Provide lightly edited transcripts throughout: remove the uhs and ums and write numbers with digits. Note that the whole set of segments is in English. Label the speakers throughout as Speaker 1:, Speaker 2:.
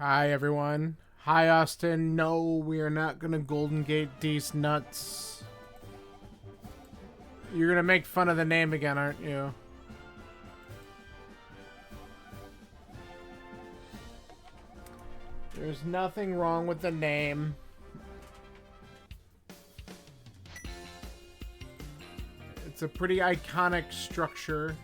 Speaker 1: Hi, everyone. Hi, Austin. No, we are not gonna Golden Gate these nuts. You're gonna make fun of the name again, aren't you? There's nothing wrong with the name. It's a pretty iconic structure.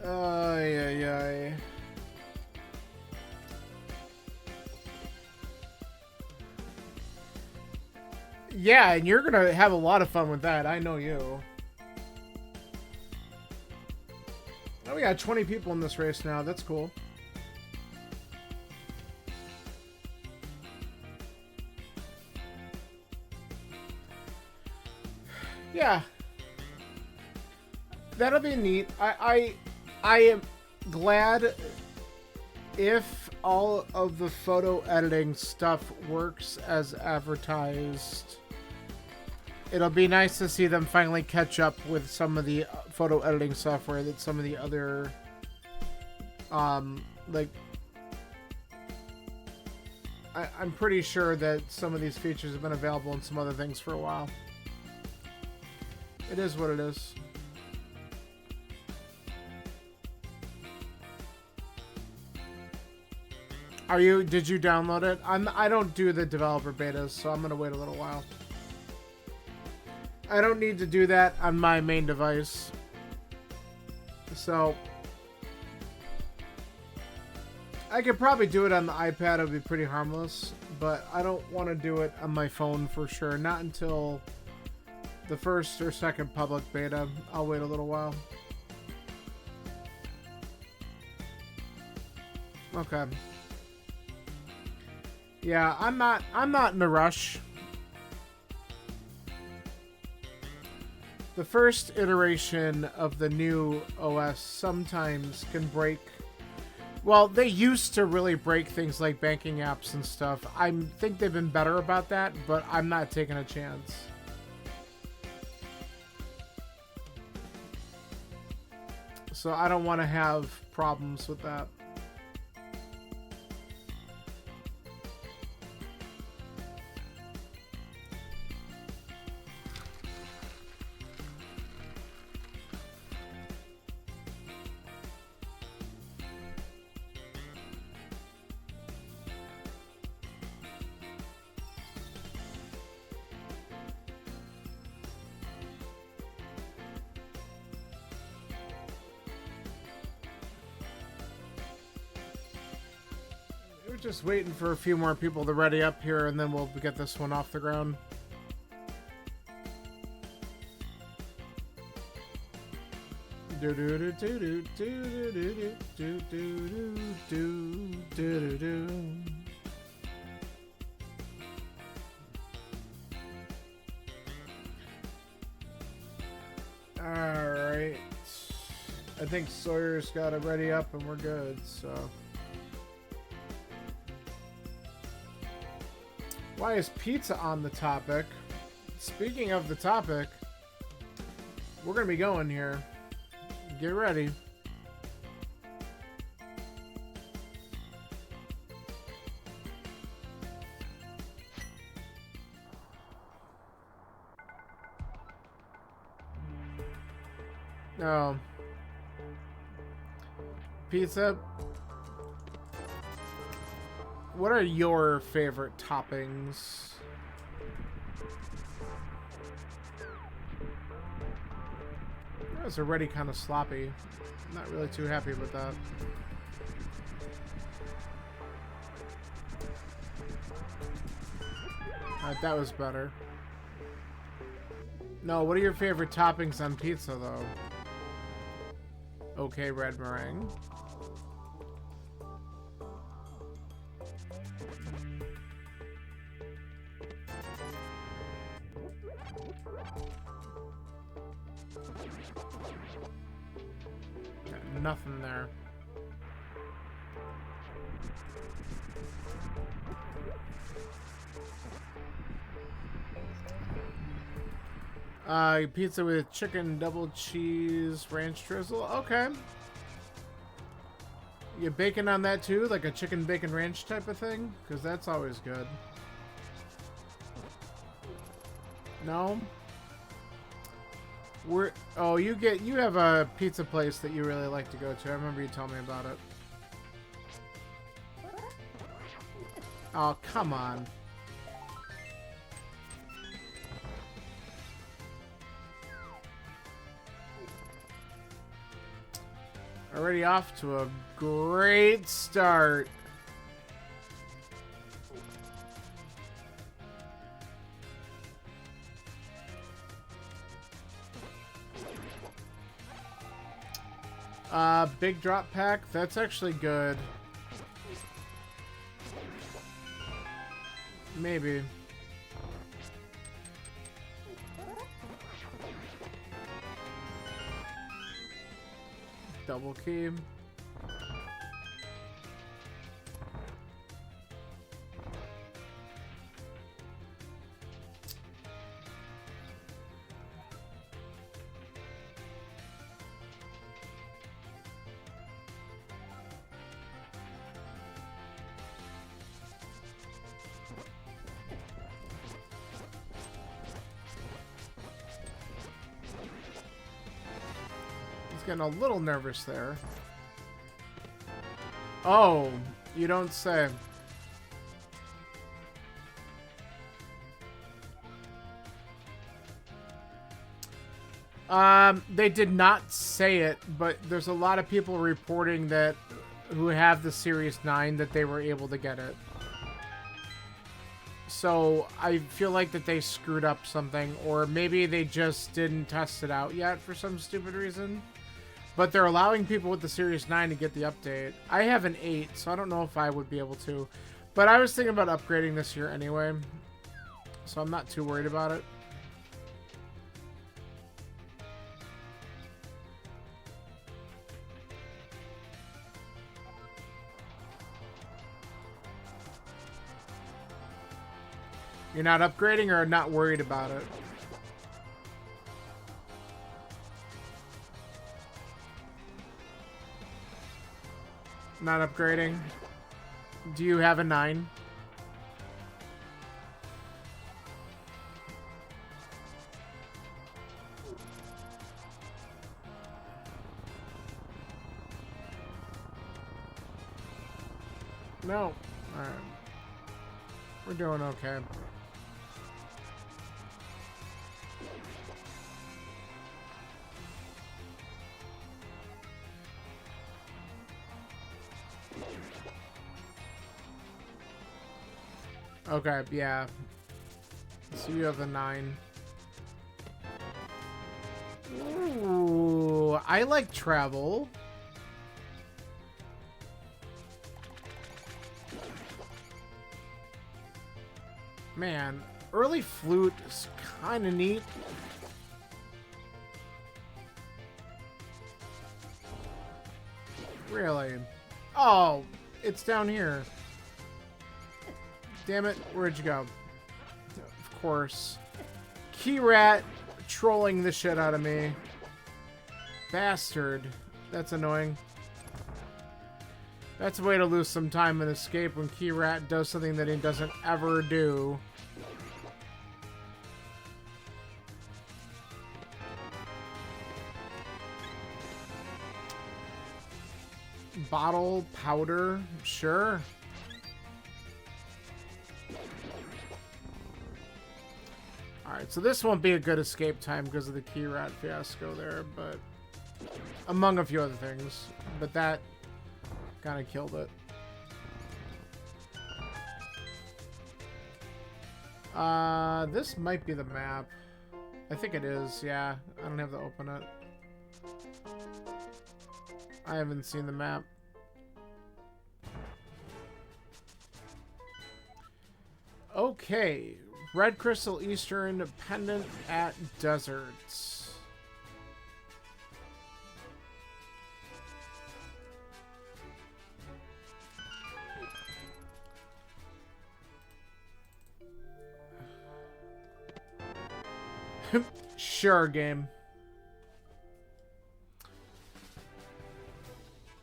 Speaker 1: Ay, ay, ay. Yeah, and you're gonna have a lot of fun with that. I know you. Oh, we got 20 people in this race now. That's cool. Yeah. That'll be neat. I am glad if all of the photo editing stuff works as advertised. It'll be nice to see them finally catch up with some of the photo editing software that some of the other like I'm pretty sure that some of these features have been available in some other things for a while. It is what it is. Did you download it? I don't do the developer betas, so I'm gonna wait a little while. I don't need to do that on my main device. So I could probably do it on the iPad, it would be pretty harmless, but I don't want to do it on my phone for sure. Not until the first or second public beta. I'll wait a little while. Okay. Yeah, I'm not in a rush. The first iteration of the new OS sometimes can break. Well, they used to really break things like banking apps and stuff. I think they've been better about that, but I'm not taking a chance. So I don't want to have problems with that. We're just waiting for a few more people to ready up here, and then we'll get this one off the ground. Do do do do do do do do do do do. All right, I think Sawyer's got it ready up, and we're good. So. Why is pizza on the topic? Speaking of the topic, we're going to be going here. Get ready. Oh. Pizza. What are your favorite toppings? That was already kind of sloppy. I'm not really too happy with that. Alright, that was better. No, what are your favorite toppings on pizza, though? Okay, red meringue. Got nothing there. Pizza with chicken, double cheese, ranch drizzle. Okay. You bacon on that too? Like a chicken bacon ranch type of thing? Because that's always good. No? You have a pizza place that you really like to go to. I remember you telling me about it. Oh, come on. Already off to a great start. Big drop pack. That's actually good. Maybe. Double key. Getting a little nervous there. Oh, you don't say. They did not say it, but there's a lot of people reporting that who have the Series 9 that they were able to get it. So I feel like that they screwed up something, or maybe they just didn't test it out yet for some stupid reason. But they're allowing people with the Series 9 to get the update. I have an 8, so I don't know if I would be able to. But I was thinking about upgrading this year anyway. So I'm not too worried about it. You're not upgrading or not worried about it? Not upgrading. Do you have a 9? No. Alright. We're doing okay. Okay, yeah. So you have the 9. Ooh, I like travel. Man, early flute is kind of neat. Really? Oh, it's down here. Damn it, where'd you go? Of course. Key Rat trolling the shit out of me. Bastard. That's annoying. That's a way to lose some time and escape when Key Rat does something that he doesn't ever do. Bottle, powder, sure. Alright, so this won't be a good escape time because of the Key Rat fiasco there, but among a few other things. But that kind of killed it. This might be the map. I think it is, yeah. I don't have to open it. I haven't seen the map. Okay. Red Crystal Eastern Pendant at Deserts. Sure, game.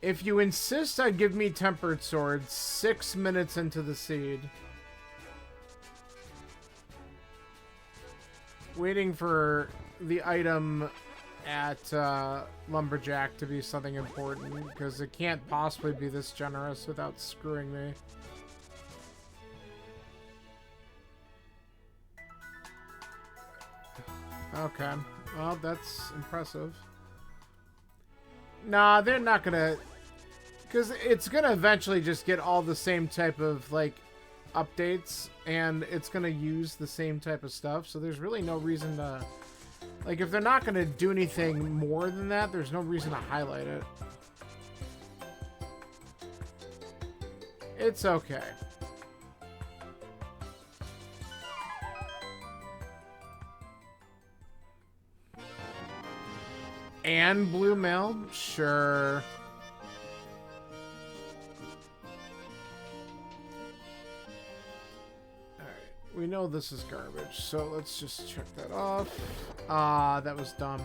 Speaker 1: If you insist on give me Tempered Sword 6 minutes into the seed. Waiting for the item at Lumberjack to be something important, because it can't possibly be this generous without screwing me. Okay, well, that's impressive. Nah, they're not gonna... Because it's gonna eventually just get all the same type of, like, updates, and it's gonna use the same type of stuff, so there's really no reason to... Like, if they're not gonna do anything more than that, there's no reason to highlight it. It's okay. And blue mail? Sure. Alright, we know this is garbage, so let's just check that off. Ah, that was dumb.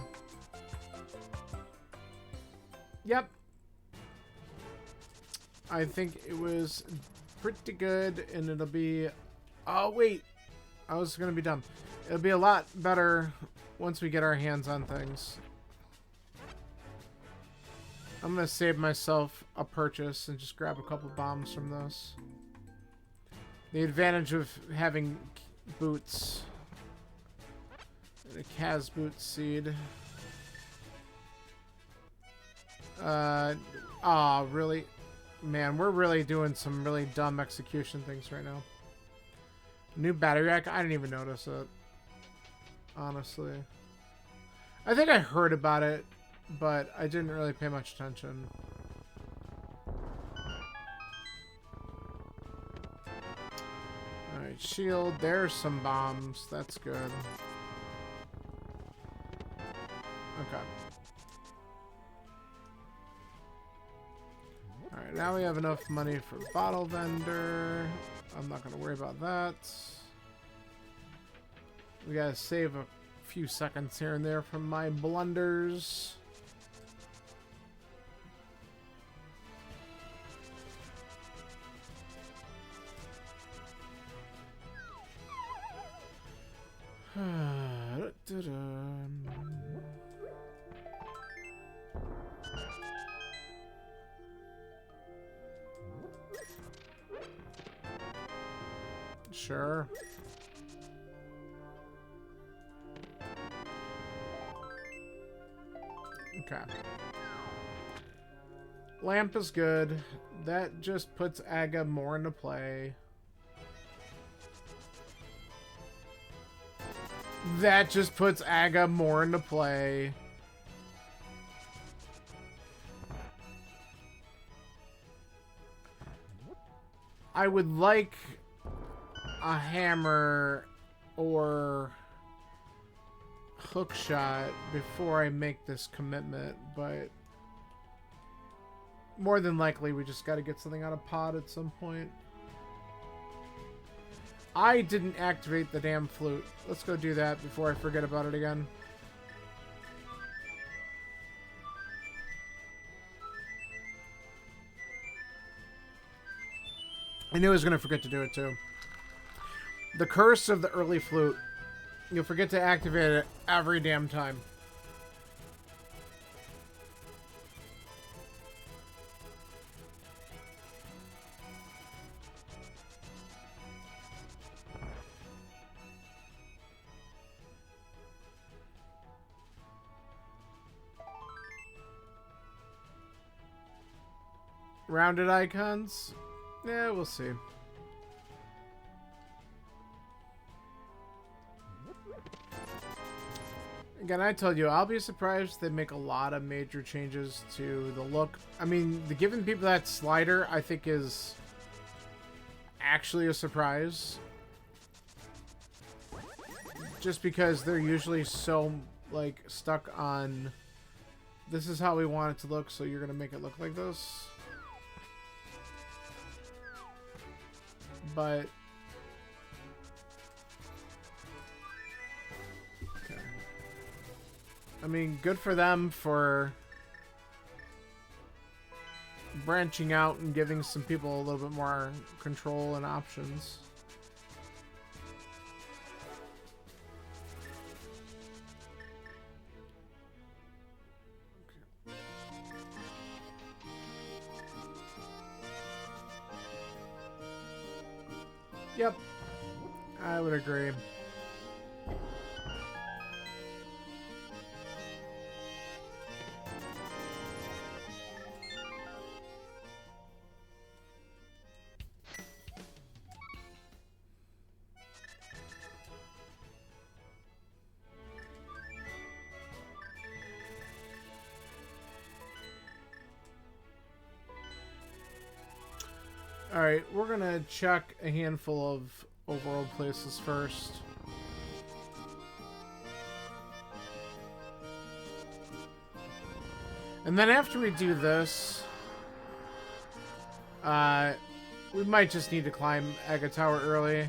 Speaker 1: Yep. I think it was pretty good, and it'll be... Oh, wait. I was gonna be dumb. It'll be a lot better once we get our hands on things. I'm gonna save myself a purchase and just grab a couple bombs from this. The advantage of having boots. And a Kaz boot seed. Aw, really? Man, we're really doing some really dumb execution things right now. New battery rack? I didn't even notice it. Honestly. I think I heard about it, but I didn't really pay much attention. Alright, shield. There's some bombs. That's good. Okay. Alright, now we have enough money for bottle vendor. I'm not going to worry about that. We gotta save a few seconds here and there from my blunders. Sure. Okay. Lamp is good. That just puts Aga more into play. That just puts Aga more into play. I would like a hammer or hook shot before I make this commitment, but more than likely we just got to get something out of pod at some point. I didn't activate the damn flute. Let's go do that before I forget about it again. I knew I was going to forget to do it too. The curse of the early flute. You'll forget to activate it every damn time. Rounded icons? Yeah, we'll see. Again, I told you, I'll be surprised if they make a lot of major changes to the look. I mean, the giving people that slider, I think, is actually a surprise. Just because they're usually so, like, stuck on, this is how we want it to look, so you're going to make it look like this. But I mean, good for them for branching out and giving some people a little bit more control and options. Yep, I would agree. Alright, we're gonna check a handful of overworld places first. And then after we do this, we might just need to climb Aga Tower early.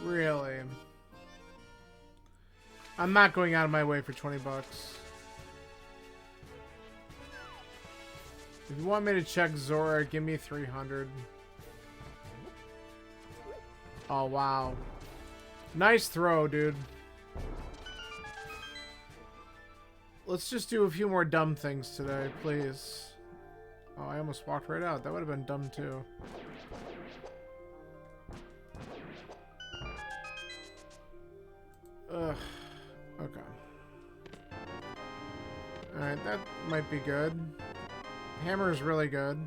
Speaker 1: Really? I'm not going out of my way for 20 bucks. If you want me to check Zora, give me 300. Oh, wow. Nice throw, dude. Let's just do a few more dumb things today, please. Oh, I almost walked right out. That would have been dumb, too. Ugh. Okay. Alright, that might be good. Hammer is really good.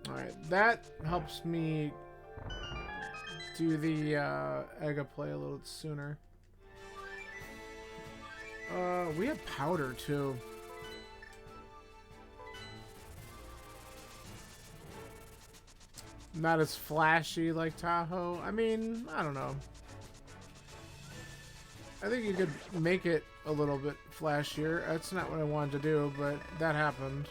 Speaker 1: Alright, that helps me do the Aga play a little sooner. We have powder too. Not as flashy like Tahoe. I mean, I don't know. I think you could make it a little bit flashier. That's not what I wanted to do, but that happened.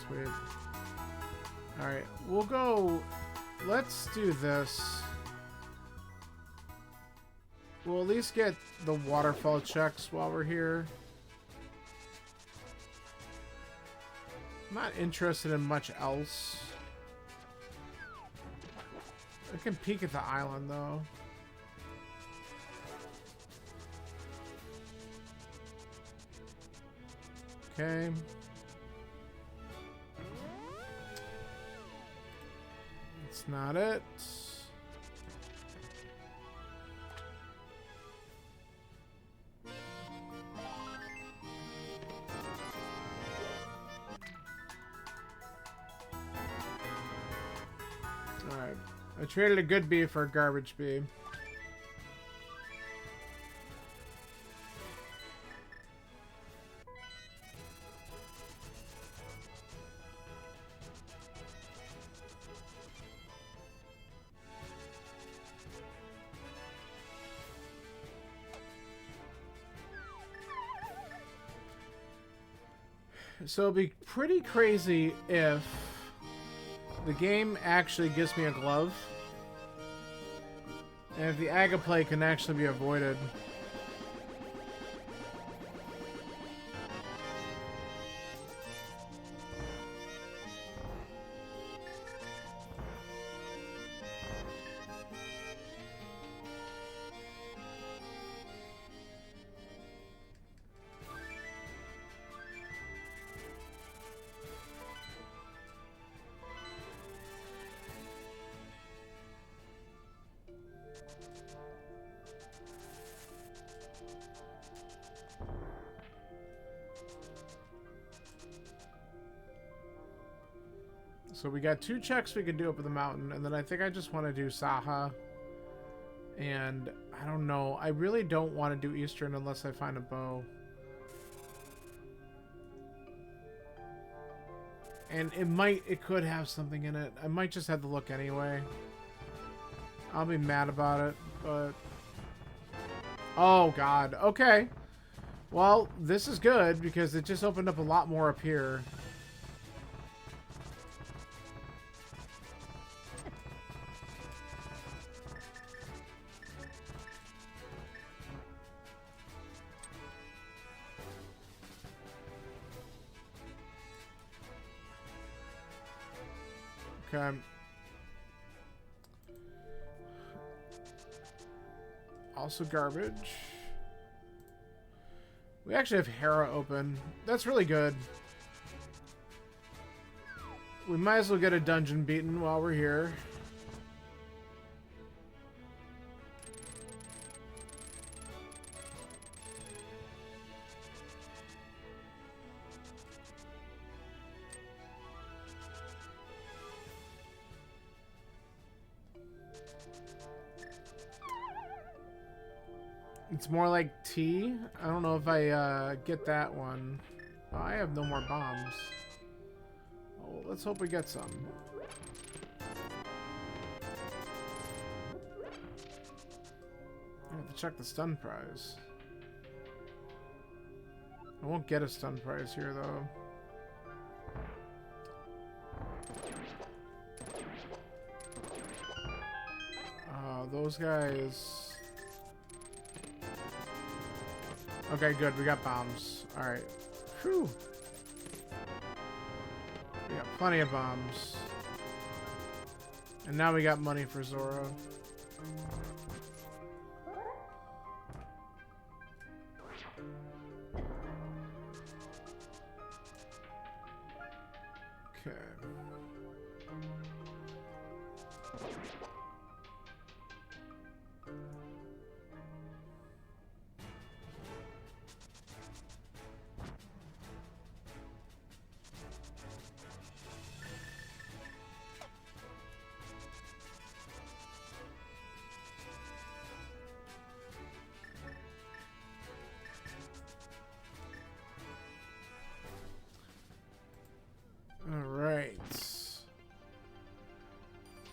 Speaker 1: Sweet. Alright, we'll go... Let's do this. We'll at least get the waterfall checks while we're here. I'm not interested in much else. I can peek at the island, though. Okay. That's not it. Alright. I traded a good bee for a garbage bee. So it'd be pretty crazy if the game actually gives me a glove. And if the Aga play can actually be avoided. So we got 2 checks we can do up in the mountain, and then I think I just want to do Saha. And I don't know. I really don't want to do Eastern unless I find a bow. And it could have something in it. I might just have to look anyway. I'll be mad about it, but... Oh, God. Okay. Well, this is good, because it just opened up a lot more up here. Okay. Also garbage. We actually have Hera open. That's really good. We might as well get a dungeon beaten while we're here. It's more like tea. I don't know if I get that one. Oh, I have no more bombs. Oh, let's hope we get some. I have to check the stun prize. I won't get a stun prize here, though. Those guys... Okay, good. We got bombs. Alright. Whew. We got plenty of bombs. And now we got money for Zora. Okay.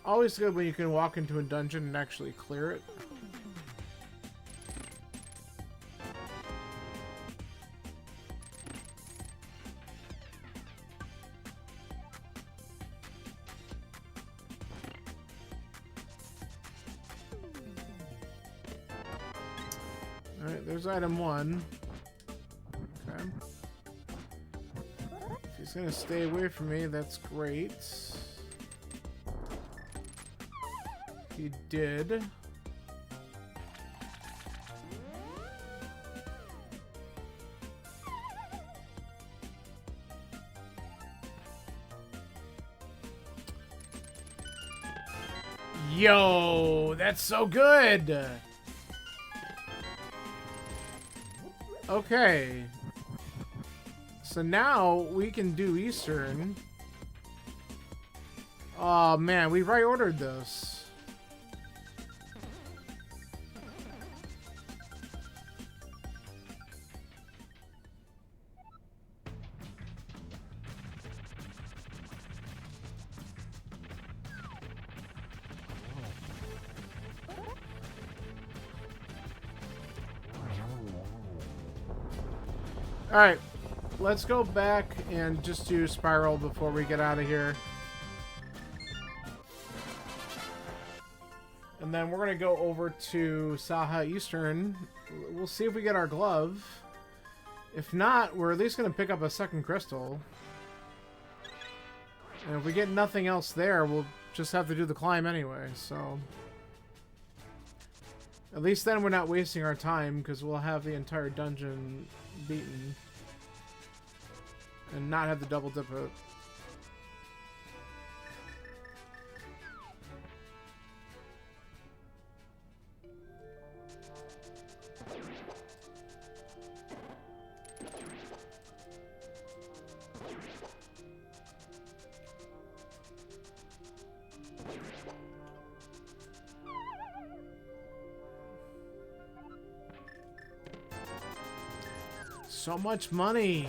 Speaker 1: Always good when you can walk into a dungeon and actually clear it. Alright, there's item 1. Okay. If he's gonna stay away from me, that's great. He did. Yo, that's so good. Okay. So now we can do Eastern. Oh man, we reordered this. Alright, let's go back and just do Spiral before we get out of here. And then we're going to go over to Saha Eastern. We'll see if we get our glove. If not, we're at least going to pick up a second crystal. And if we get nothing else there, we'll just have to do the climb anyway, so... At least then we're not wasting our time, because we'll have the entire dungeon beaten. And not have to double dip it. So much money.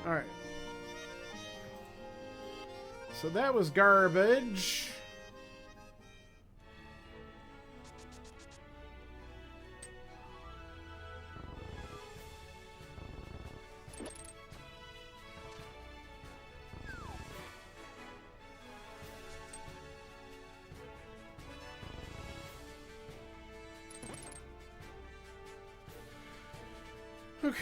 Speaker 1: Alright. So that was garbage. Okay.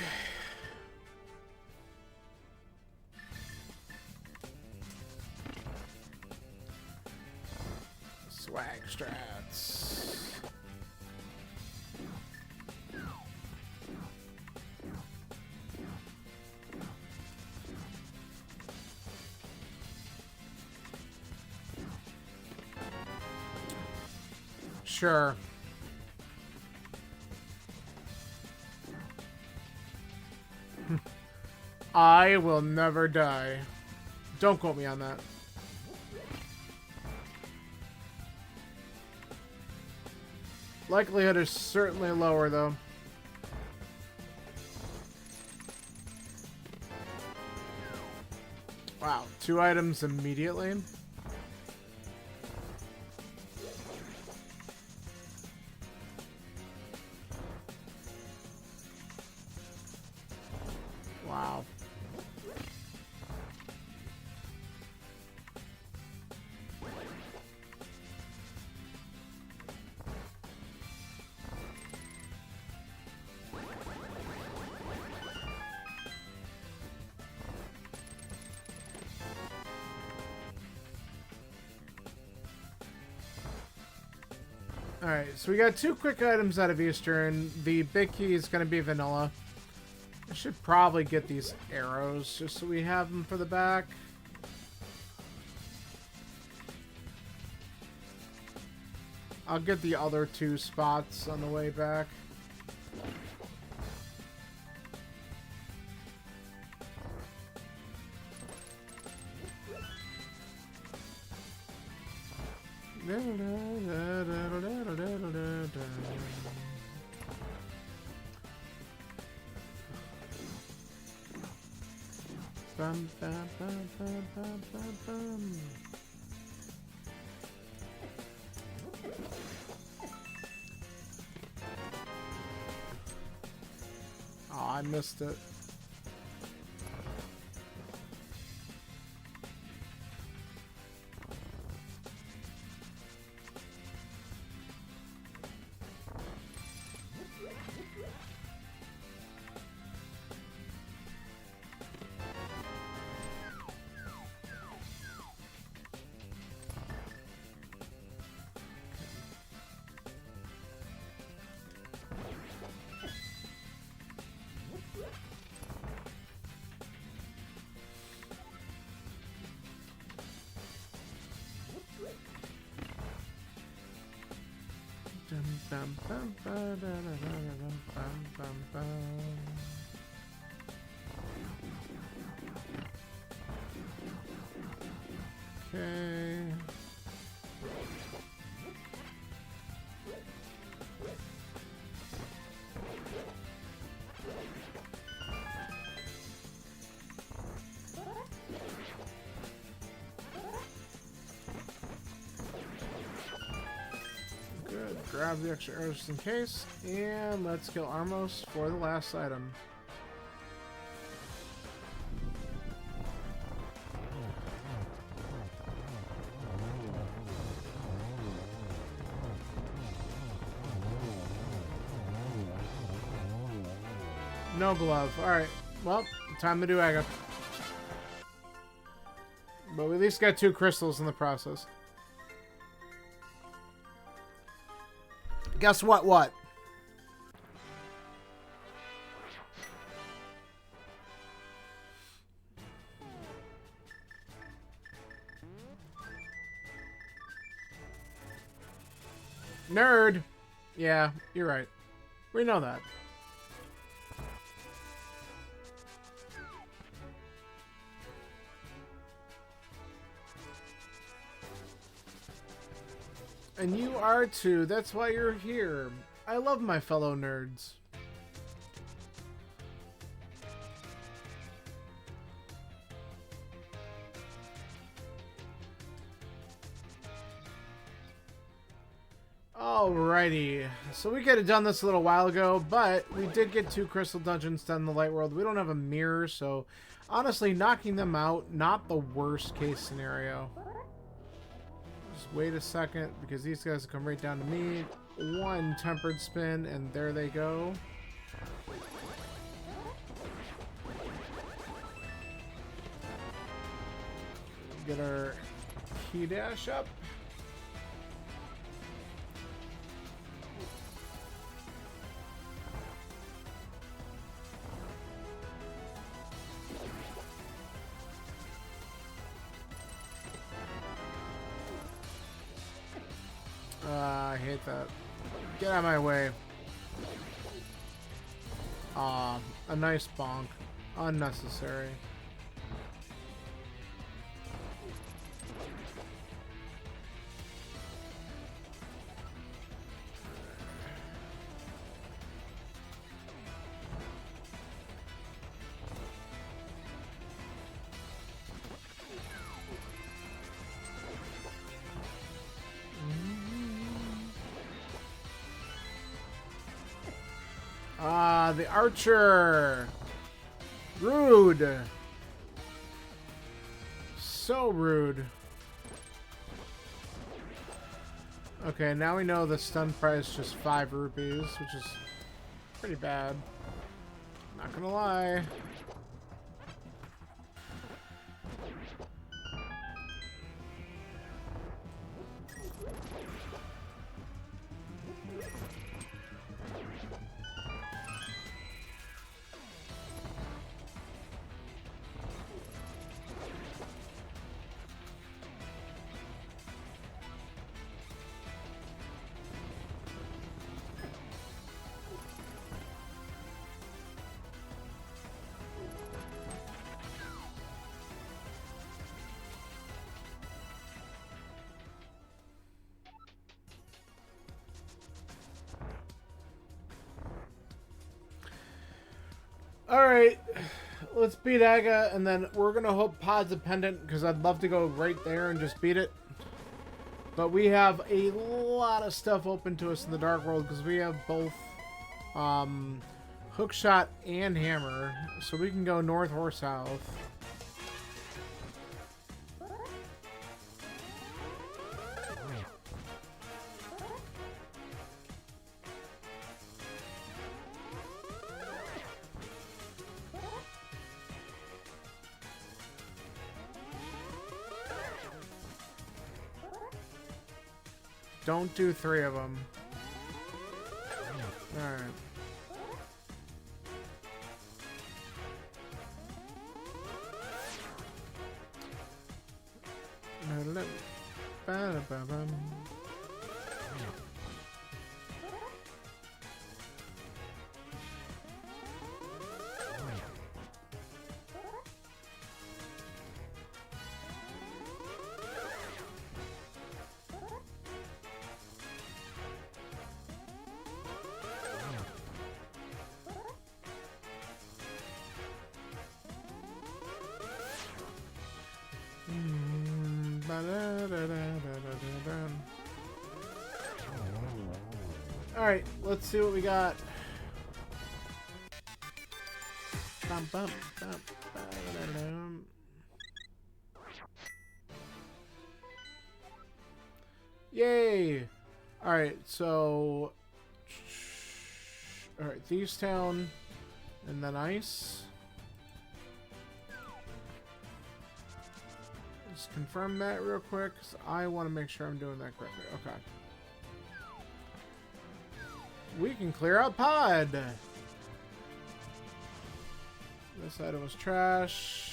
Speaker 1: Swag strats. Sure. I will never die. Don't quote me on that. Likelihood is certainly lower, though. Wow, 2 items immediately? Wow. Alright, so we got 2 quick items out of Eastern. The big key is going to be vanilla. I should probably get these arrows just so we have them for the back. I'll get the other 2 spots on the way back. Bum, bum, bum, bum, bum, bum, bum. Oh, I missed it. Bum, bum, ba, da, da, da, da, bum, bum, bum. Okay. Grab the extra arrows just in case, and let's kill Armos for the last item. No glove. Alright, well, time to do Aga. But we at least got 2 crystals in the process. Guess what? Nerd! Yeah, you're right. We know that. And you are too. That's why you're here. I love my fellow nerds. Alrighty, so we could have done this a little while ago, but we did get 2 crystal dungeons done in the light world. We don't have a mirror, so honestly, knocking them out, not the worst case scenario. Just wait a second, because these guys come right down to me. 1 tempered spin, and there they go. Get our key dash up. I hate that. Get out of my way. A nice bonk. Unnecessary. The archer. Rude. So rude. Okay, now we know the stun price is just 5 rupees, which is pretty bad. Not gonna lie. Alright, let's beat Aga, and then we're going to hope Pod's a pendant, because I'd love to go right there and just beat it. But we have a lot of stuff open to us in the Dark World, because we have both Hookshot and Hammer, so we can go north or south. Don't do 3 of them. Alright. Alright, let's see what we got. Yay! Alright, so... Alright, Thieves Town, and then Ice. Just confirm that real quick, because I want to make sure I'm doing that correctly. Okay. We can clear out Pod! This item was trash.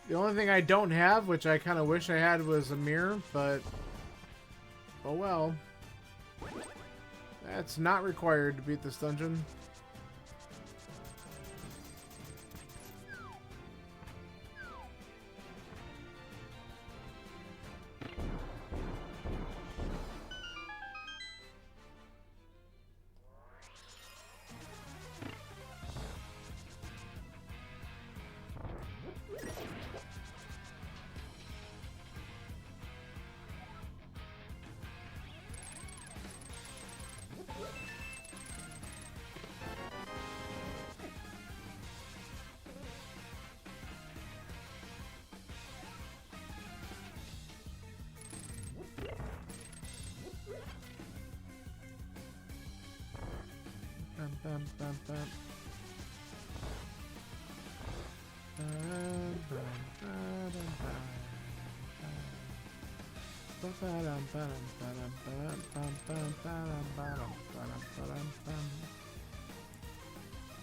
Speaker 1: The only thing I don't have, which I kind of wish I had, was a mirror, but oh well. That's not required to beat this dungeon.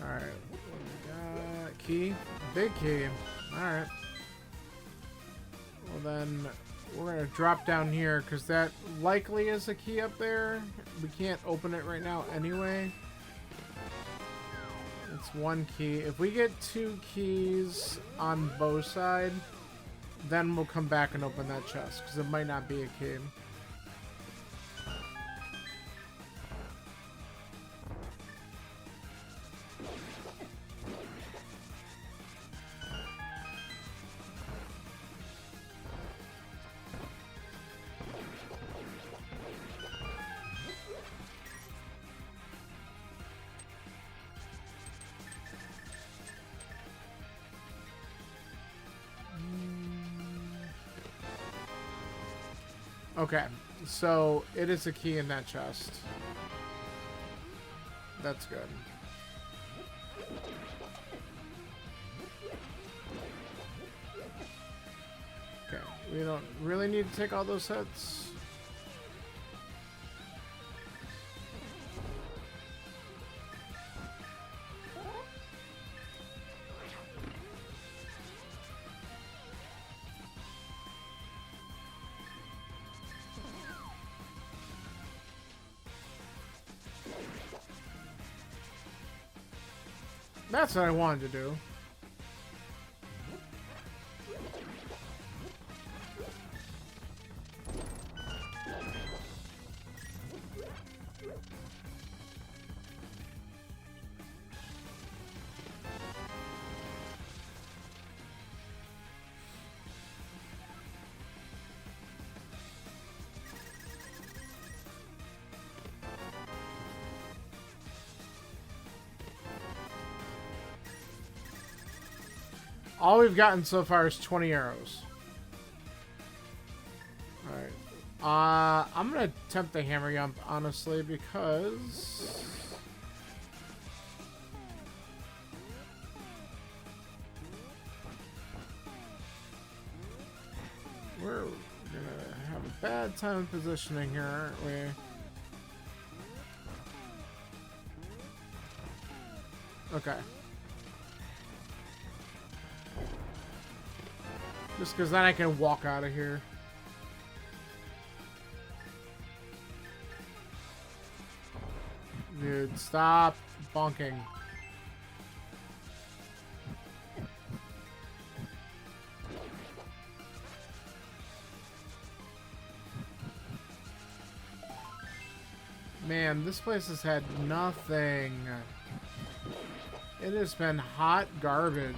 Speaker 1: Alright, what do we got? Key? Big key. Alright. Well then, we're gonna drop down here, because that likely is a key up there. We can't open it right now anyway. It's one key. If we get 2 keys on both sides, then we'll come back and open that chest, because it might not be a key. Okay, so it is a key in that chest. That's good. Okay, we don't really need to take all those hits. That's what I wanted to do. All we've gotten so far is 20 arrows. Alright. I'm gonna attempt the hammer jump, honestly, because... we're gonna have a bad time positioning here, aren't we? Okay. Just because then I can walk out of here. Dude, stop bonking. Man, this place has had nothing. It has been hot garbage.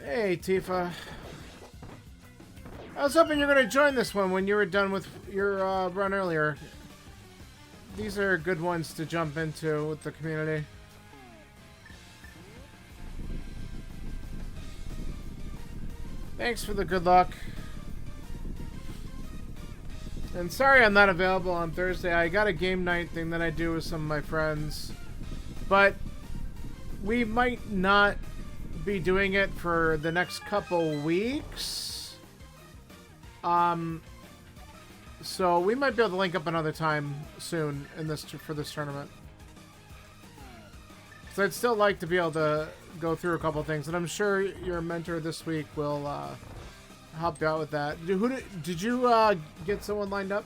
Speaker 1: Hey, Tifa. I was hoping you were going to join this one when you were done with your run earlier. These are good ones to jump into with the community. Thanks for the good luck. And sorry I'm not available on Thursday. I got a game night thing that I do with some of my friends. But we might not be doing it for the next couple weeks. So we might be able to link up another time soon in this for this tournament. So I'd still like to be able to go through a couple things, and I'm sure your mentor this week will help you out with that. Did you get someone lined up?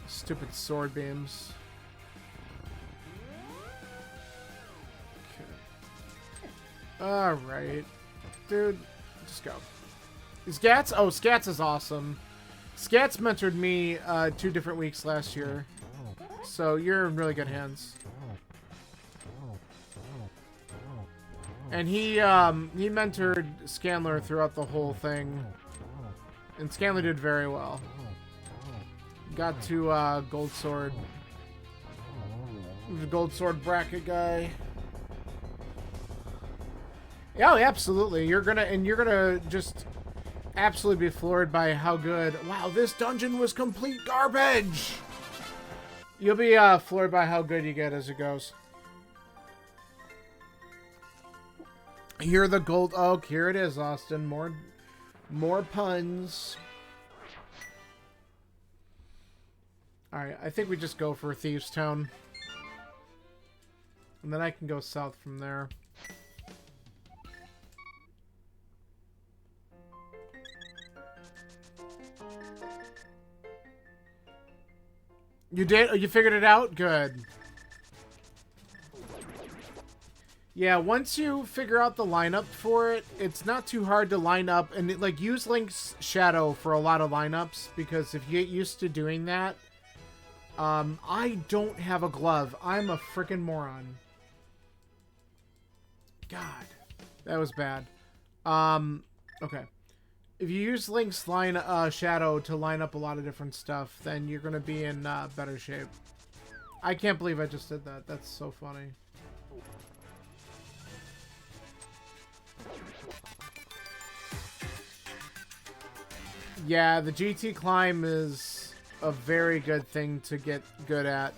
Speaker 1: Stupid sword beams. Okay. Alright. Dude, just go. Scats? Oh, Scats is awesome. Scats mentored me 2 different weeks last year. So you're in really good hands. And he mentored Scanler throughout the whole thing. And Scanler did very well. Got to Gold Sword. The Gold Sword bracket guy. Yeah, absolutely. You're gonna just absolutely be floored by how good. Wow, this dungeon was complete garbage. You'll be floored by how good you get as it goes. Here the gold oak. Here it is, Austin. More puns. Alright, I think we just go for Thieves Town. And then I can go south from there. You did? Oh, you figured it out? Good. Yeah, once you figure out the lineup for it, it's not too hard to line up. And, like, use Link's Shadow for a lot of lineups. Because if you get used to doing that... I don't have a glove. I'm a freaking moron. God. That was bad. Okay. If you use Link's Shadow to line up a lot of different stuff, then you're going to be in better shape. I can't believe I just did that. That's so funny. Yeah, the GT climb is a very good thing to get good at.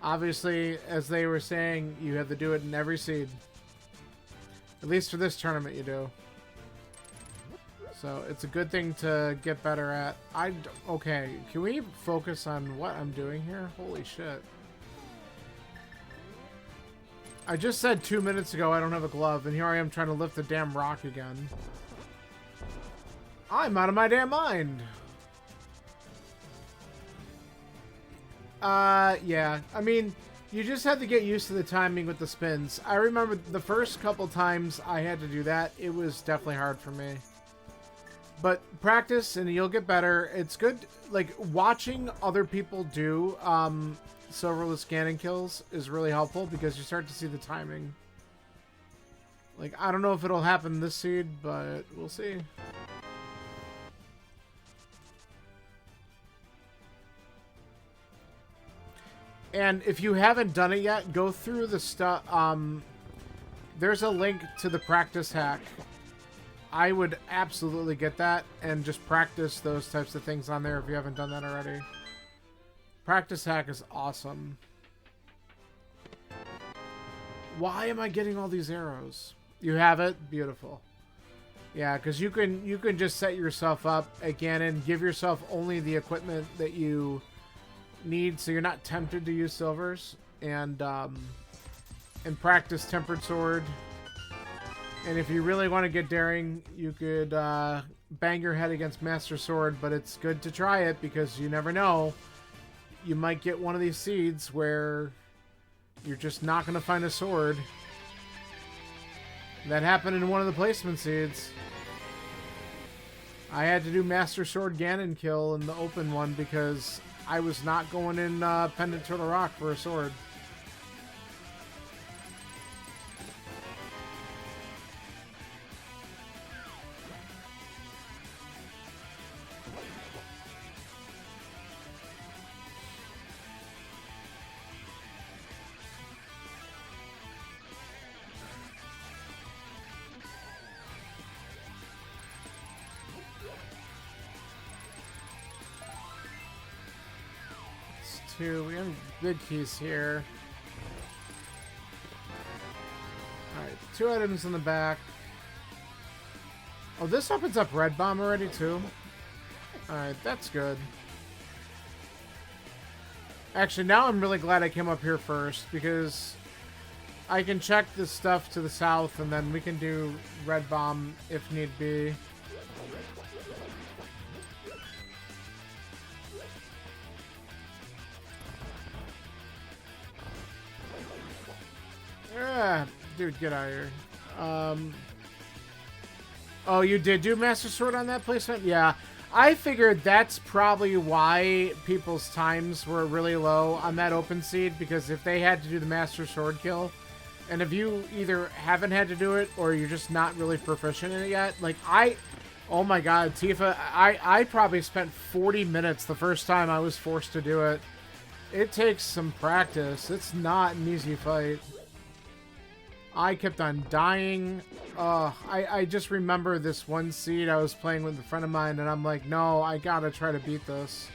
Speaker 1: Obviously, as they were saying, you have to do it in every seed. At least for this tournament you do. So it's a good thing to get better at. Okay, can we focus on what I'm doing here? Holy shit. I just said 2 minutes ago I don't have a glove, and here I am trying to lift the damn rock again. I'm out of my damn mind. Yeah. I mean, you just have to get used to the timing with the spins. I remember the first couple times I had to do that, it was definitely hard for me. But practice and you'll get better. It's good, like, watching other people do Silverless Ganon kills is really helpful because you start to see the timing. Like, I don't know if it'll happen this seed, but we'll see. And if you haven't done it yet, go through the stuff. There's a link to the practice hack. I would absolutely get that and just practice those types of things on there if you haven't done that already. Practice hack is awesome. Why am I getting all these arrows? You have it? Beautiful. Yeah, because you can just set yourself up again and give yourself only the equipment that you need, so you're not tempted to use silvers, and practice Tempered Sword. And if you really want to get daring, you could bang your head against Master Sword, but it's good to try it because you never know. You might get one of these seeds where you're just not going to find a sword. That happened in one of the placement seeds. I had to do Master Sword Ganon kill in the open one because I was not going in Pendant Turtle Rock for a sword. 2. We have big keys here. Alright, 2 items in the back. Oh, this opens up Red Bomb already, too. Alright, that's good. Actually, now I'm really glad I came up here first, because I can check this stuff to the south, and then we can do Red Bomb if need be. Yeah, dude, get out of here. Oh, you did do Master Sword on that placement? Yeah. I figured that's probably why people's times were really low on that open seed, because if they had to do the Master Sword kill, and if you either haven't had to do it or you're just not really proficient in it yet, like oh my god, Tifa, I probably spent 40 minutes the first time I was forced to do it. It takes some practice. It's not an easy fight. I kept on dying. I just remember this one seed I was playing with a friend of mine, and I'm like, no, I gotta try to beat this.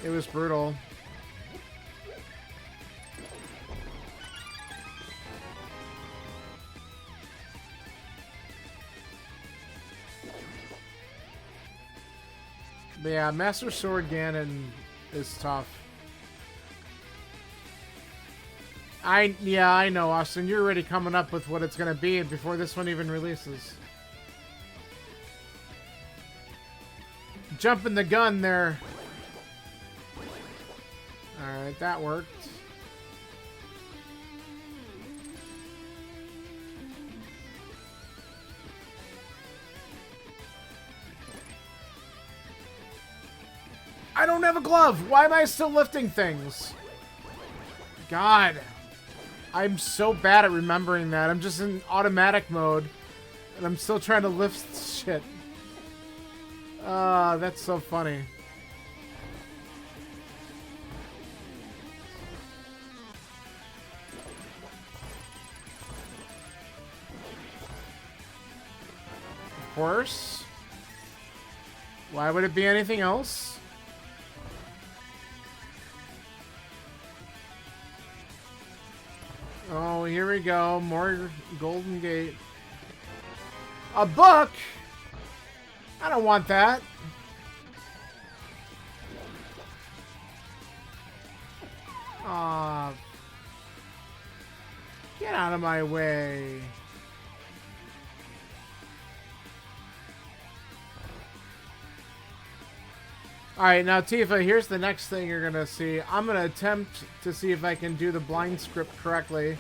Speaker 1: It was brutal. But yeah, Master Sword Ganon is tough. Yeah, I know, Austin. You're already coming up with what it's going to be before this one even releases. Jumping the gun there. Alright, that worked. I don't have a glove! Why am I still lifting things? God. I'm so bad at remembering that. I'm just in automatic mode. And I'm still trying to lift shit. That's so funny. Of course. Why would it be anything else? Oh, here we go. More Golden Gate. A book? I don't want that. Aw. Get out of my way. Alright, now Tifa, here's the next thing you're gonna see. I'm gonna attempt to see if I can do the blind script correctly.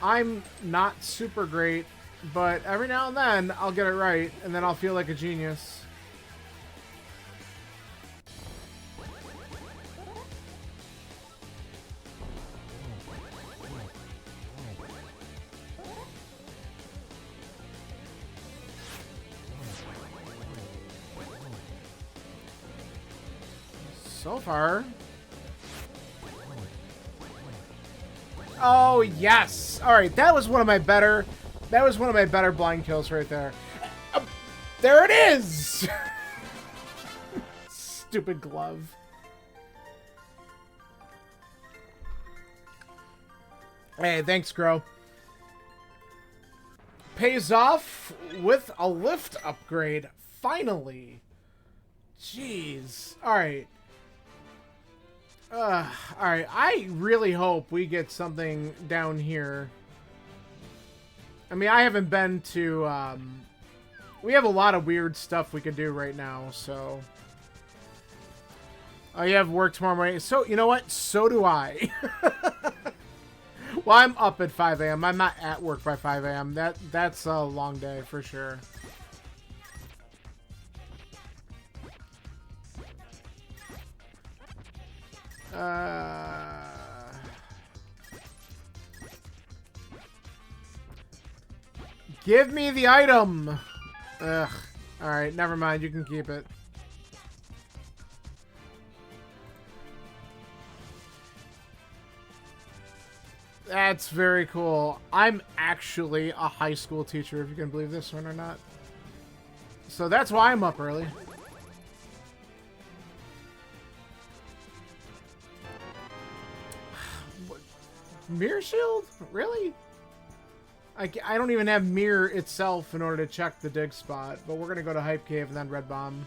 Speaker 1: I'm not super great, but every now and then I'll get it right, and then I'll feel like a genius. So far. Oh, yes. All right, that was one of my better blind kills right there. There it is. Stupid glove. Hey, thanks, Grow. Pays off with a lift upgrade. Finally. Jeez. All right. Alright, I really hope we get something down here. I mean, I haven't been to, we have a lot of weird stuff we could do right now, so. Oh, you have work tomorrow morning. So, you know what? So do I. Well, I'm up at 5 a.m. I'm not at work by 5 a.m. That's a long day, for sure. Give me the item! Ugh. Alright, never mind. You can keep it. That's very cool. I'm actually a high school teacher, if you can believe this one or not. So that's why I'm up early. Mirror shield? Really? I don't even have mirror itself in order to check the dig spot, but we're gonna go to Hype Cave and then Red Bomb.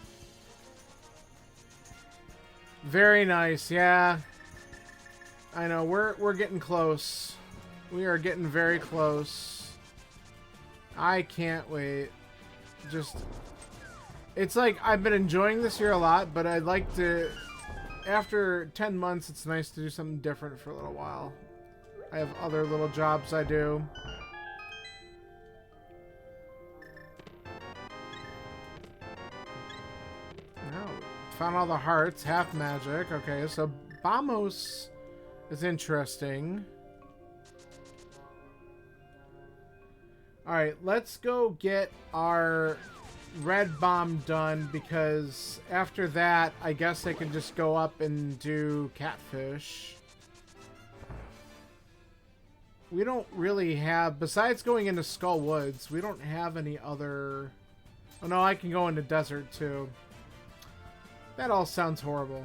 Speaker 1: Very nice, yeah. I know, we're getting close. We are getting very close. I can't wait. Just... It's like, I've been enjoying this year a lot, but I'd like to... After 10 months, it's nice to do something different for a little while. I have other little jobs I do. Found all the hearts, half magic. Okay, so Bamos is interesting. Alright, let's go get our red bomb done, because after that, I guess I can just go up and do catfish. We don't really have, besides going into Skull Woods, we don't have any other... Oh no, I can go into desert too. That all sounds horrible.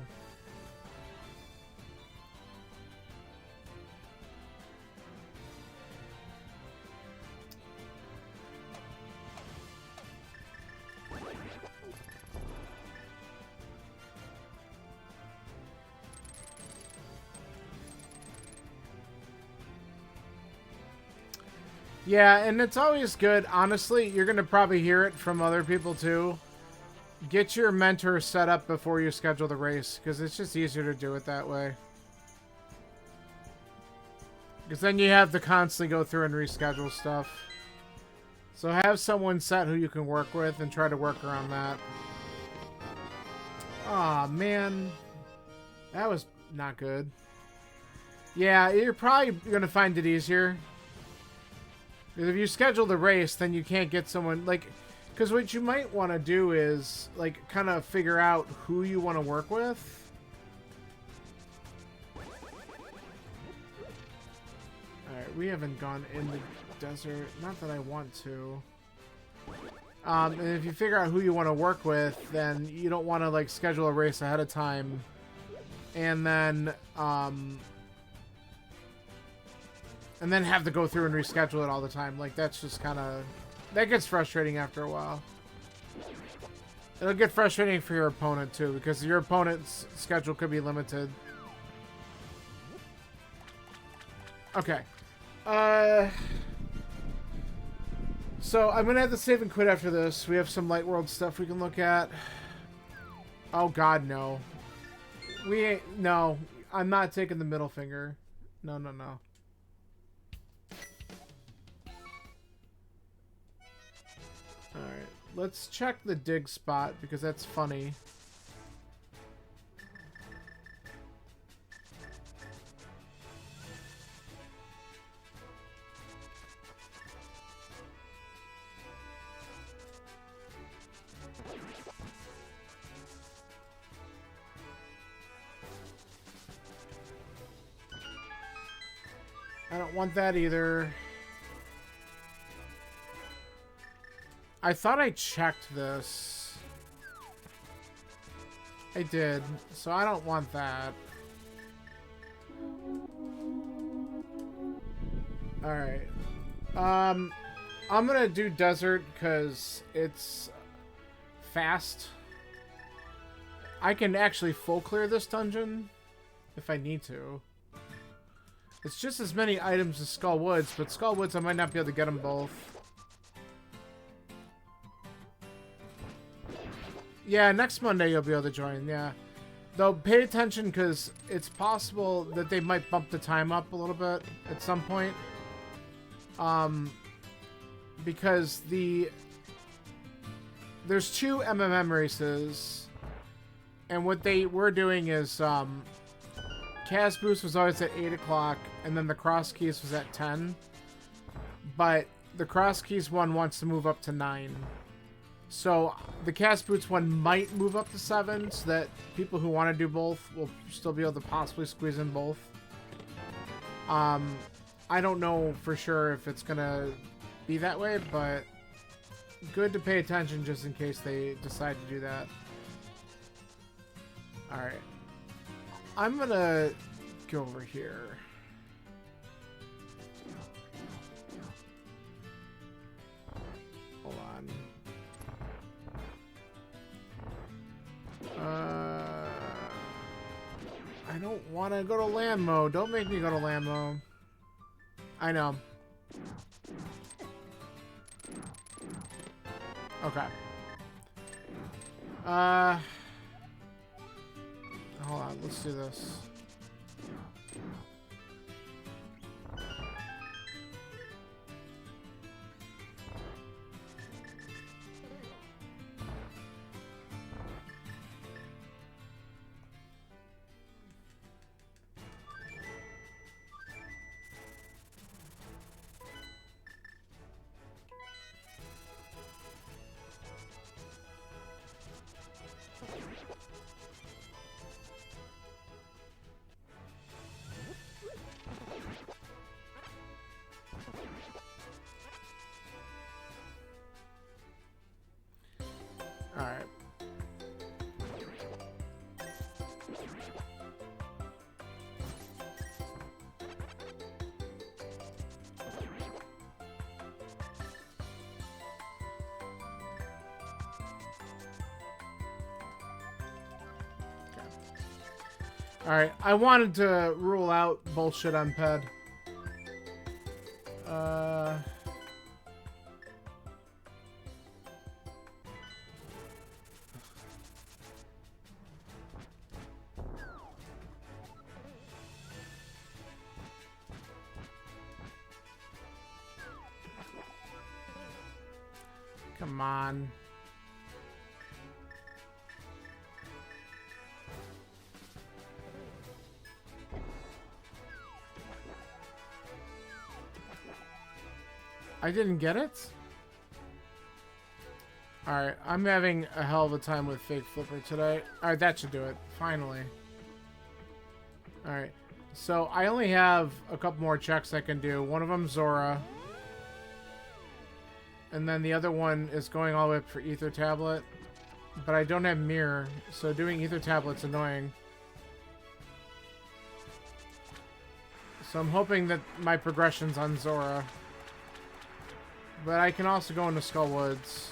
Speaker 1: Yeah, and it's always good. Honestly, you're going to probably hear it from other people too. Get your mentor set up before you schedule the race, because it's just easier to do it that way. Because then you have to constantly go through and reschedule stuff. So have someone set who you can work with and try to work around that. Aw, man. That was not good. Yeah, you're probably going to find it easier. Because if you schedule the race, then you can't get someone, like... Because what you might want to do is, like, kind of figure out who you want to work with. Alright, we haven't gone in the desert. Not that I want to. And if you figure out who you want to work with, then you don't want to, like, schedule a race ahead of time. And then have to go through and reschedule it all the time. Like, that's just kind of... That gets frustrating after a while. It'll get frustrating for your opponent, too, because your opponent's schedule could be limited. Okay. So, I'm going to have to save and quit after this. We have some Light World stuff we can look at. Oh, God, no. We ain't... No. I'm not taking the middle finger. No, no, no. Alright, let's check the dig spot, because that's funny. I don't want that either. I thought I checked this. I did, so I don't want that. Alright. I'm gonna do desert because it's fast. I can actually full clear this dungeon if I need to. It's just as many items as Skull Woods, but Skull Woods I might not be able to get them both. Yeah, next Monday you'll be able to join, yeah. Though, pay attention, because it's possible that they might bump the time up a little bit at some point. Because there's 2 MMM races, and what they were doing is, Kaz Boost was always at 8 o'clock, and then the Cross Keys was at 10. But the Cross Keys one wants to move up to 9. So the Cast Boots one might move up to 7, so that people who want to do both will still be able to possibly squeeze in both. I don't know for sure if it's gonna be that way, but good to pay attention just in case they decide to do that. Alright. I'm gonna go over here. don't want to go to land mode. Don't make me go to land mode. I know. Okay. Hold on. Let's do this. Alright. Alright, I wanted to rule out bullshit on Ped. Come on. I didn't get it? Alright, I'm having a hell of a time with Fake Flipper today. Alright, that should do it. Finally. Alright, so I only have a couple more checks I can do. One of them Zora. And then the other one is going all the way up for Ether Tablet. But I don't have Mirror, so doing Ether Tablet's annoying. So I'm hoping that my progression's on Zora. But I can also go into Skullwoods.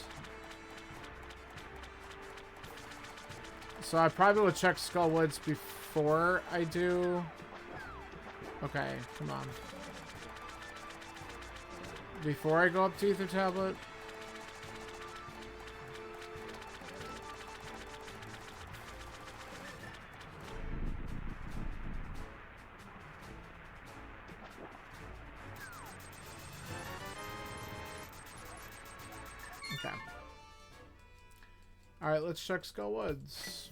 Speaker 1: So I probably will check Skullwoods before I do... Okay, come on. Before I go up to Ether Tablet. Okay. Alright, let's check Skullwoods.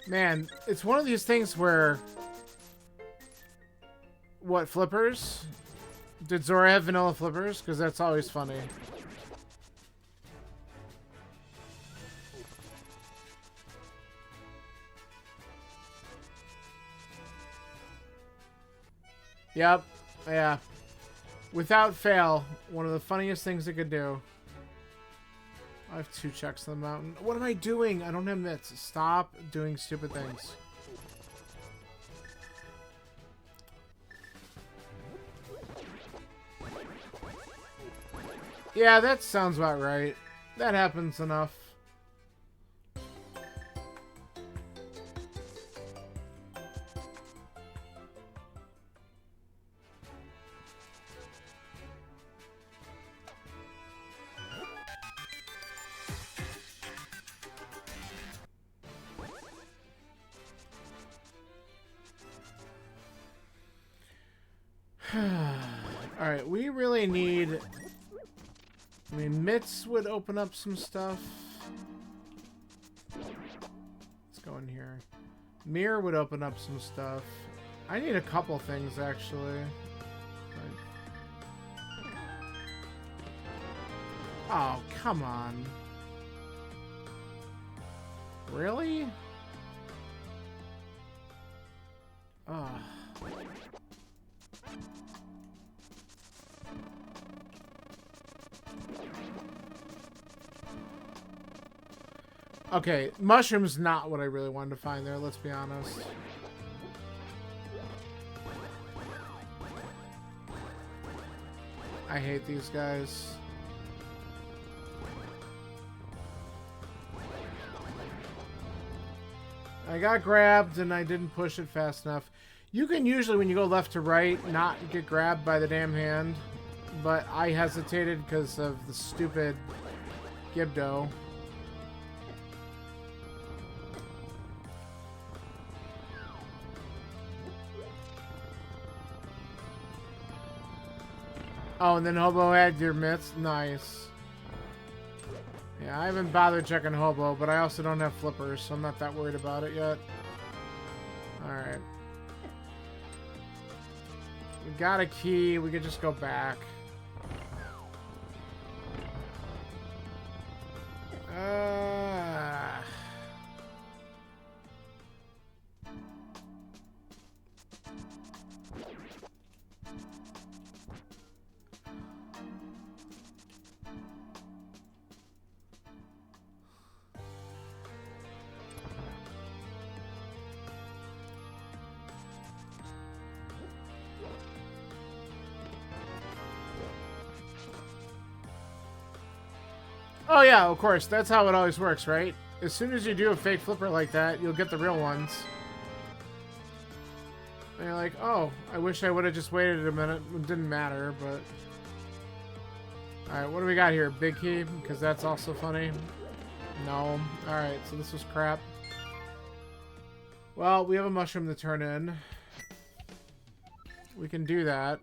Speaker 1: Man, it's one of these things where... What, flippers? Did Zora have vanilla flippers? Because that's always funny. Yep. Yeah. Without fail, one of the funniest things it could do. I have 2 checks on the mountain. What am I doing? I don't have mitts. Stop doing stupid things. Yeah, that sounds about right. That happens enough. Alright, we really need... I mean, mitts would open up some stuff. Let's go in here. Mirror would open up some stuff. I need a couple things, actually. Oh, come on. Really? Ugh. Okay, mushroom's not what I really wanted to find there, let's be honest. I hate these guys. I got grabbed and I didn't push it fast enough. You can usually, when you go left to right, not get grabbed by the damn hand. But I hesitated because of the stupid Gibdo. Oh, and then Hobo had your mitts. Nice. Yeah, I haven't bothered checking Hobo, but I also don't have flippers, so I'm not that worried about it yet. Alright. We got a key. We could just go back. Oh yeah, of course. That's how it always works, right? As soon as you do a fake flipper like that, you'll get the real ones. And you're like, oh, I wish I would have just waited a minute. It didn't matter, but... Alright, what do we got here? Big key? Because that's also funny. No. Alright, so this was crap. Well, we have a mushroom to turn in. We can do that.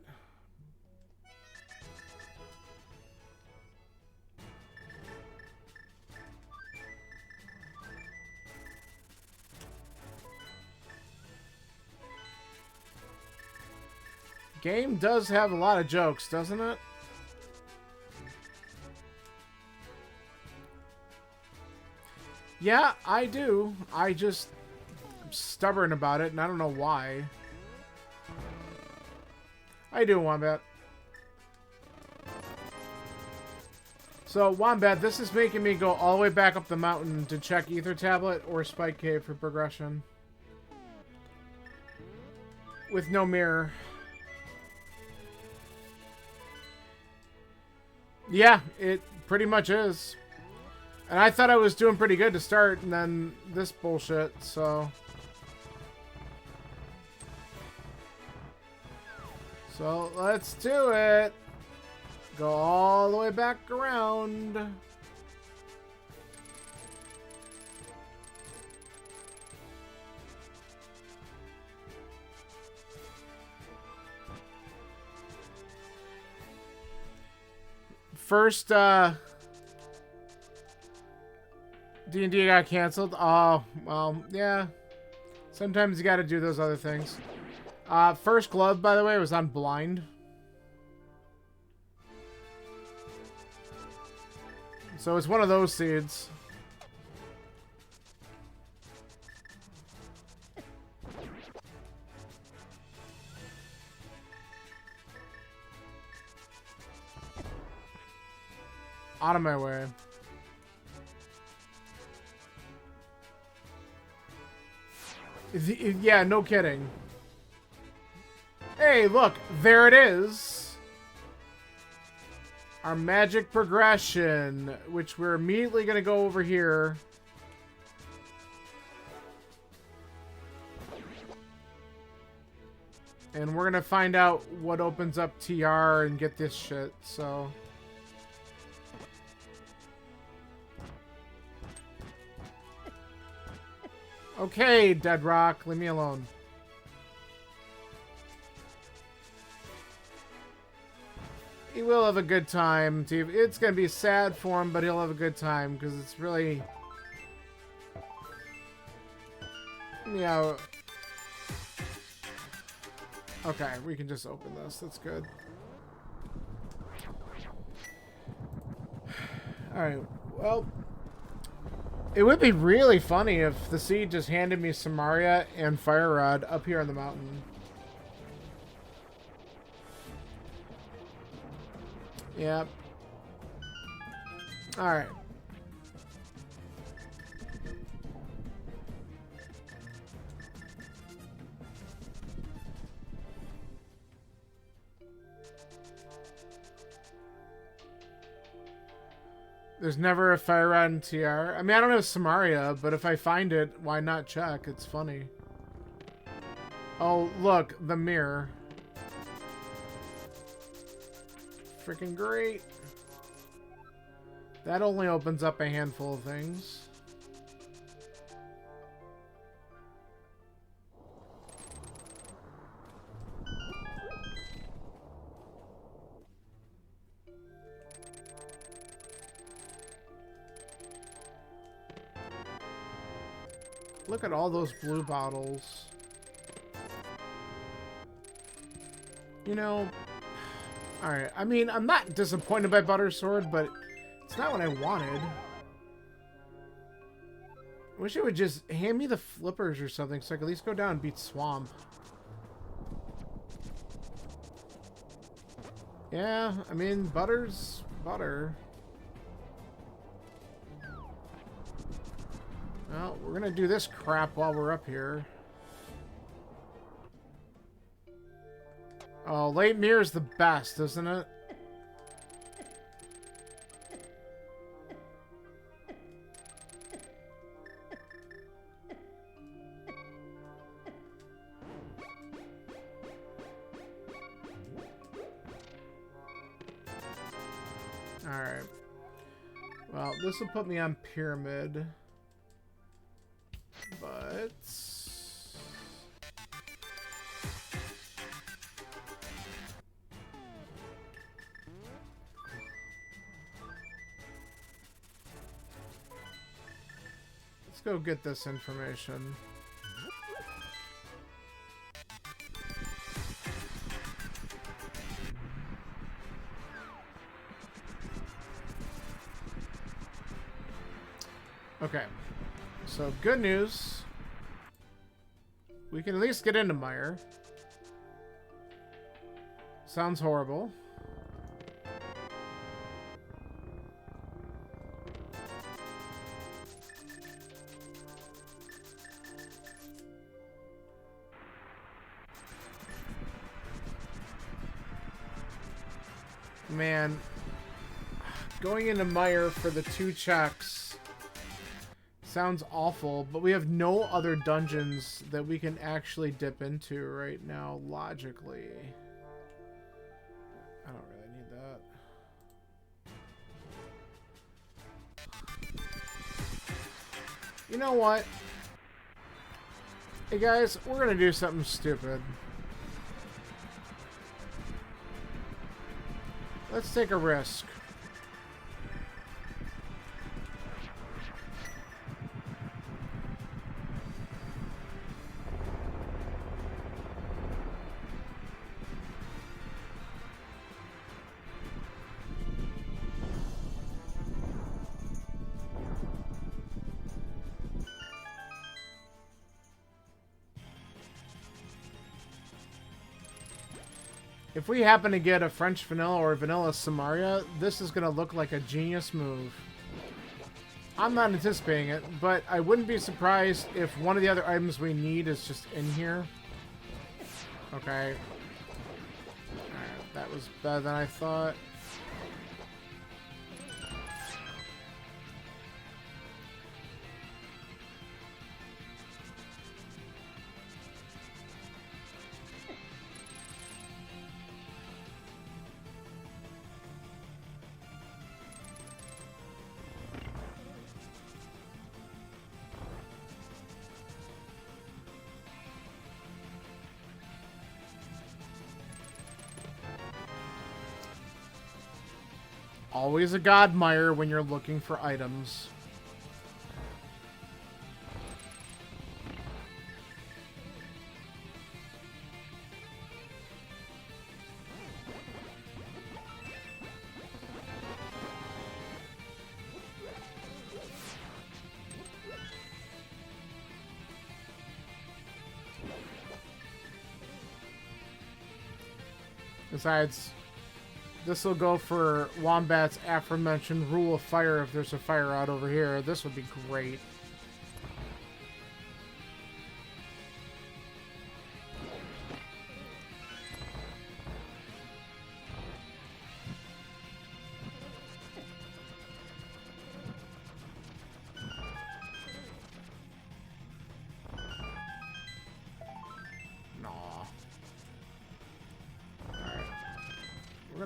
Speaker 1: Game does have a lot of jokes, doesn't it? Yeah, I do. I'm stubborn about it, and I don't know why. I do, Wombat. So, Wombat, this is making me go all the way back up the mountain to check Ether Tablet or Spike Cave for progression. With no mirror. Yeah, it pretty much is. And I thought I was doing pretty good to start, and then this bullshit, so... So, let's do it! Go all the way back around. First, D&D got canceled. Oh, well, yeah. Sometimes you gotta do those other things. First glove, by the way, was on blind. So it's one of those seeds. Out of my way. Yeah, no kidding. Hey, look, there it is. Our magic progression, which we're immediately going to go over here. And we're going to find out what opens up TR and get this shit, so... Okay, Dead Rock, leave me alone. He will have a good time. It's going to be sad for him, but he'll have a good time because it's really... Yeah. Okay, we can just open this. That's good. Alright, well... It would be really funny if the Seed just handed me Samaria and Fire Rod up here on the mountain. Yep. Alright. There's never a fire rod in TR. I mean, I don't know Samaria, but if I find it, why not check? It's funny. Oh, look, the mirror. Freaking great. That only opens up a handful of things. Look at all those blue bottles. You know, alright, I mean, I'm not disappointed by Butter Sword, but it's not what I wanted. I wish it would just hand me the flippers or something so I could at least go down and beat Swamp. Yeah, I mean, butter's butter. Well, we're gonna do this crap while we're up here. Oh, late mirror's the best, isn't it? Alright. Well, this will put me on Pyramid. But... let's go get this information. Okay. So, good news. We can at least get into Mire. Sounds horrible. Man. Going into Mire for the 2 checks sounds awful, but we have no other dungeons that we can actually dip into right now, logically. I don't really need that. You know what? Hey guys, we're gonna do something stupid. Let's take a risk. If we happen to get a French vanilla or vanilla Samaria, this is going to look like a genius move. I'm not anticipating it, but I wouldn't be surprised if one of the other items we need is just in here. Okay. Alright, that was better than I thought. Always a god mire when you're looking for items. Besides, this will go for Wombat's aforementioned rule of fire if there's a fire out over here. This would be great.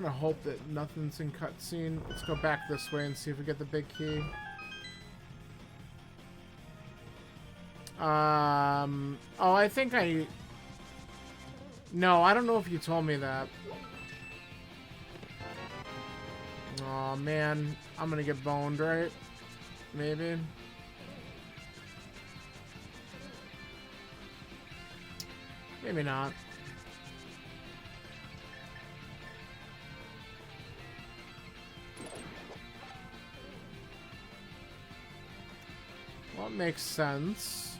Speaker 1: gonna hope that nothing's in cutscene. Let's go back this way and see if we get the big key. Oh, I think I... No, I don't know if you told me that. Oh man, I'm gonna get boned, right? Maybe. Maybe not. Well, it makes sense.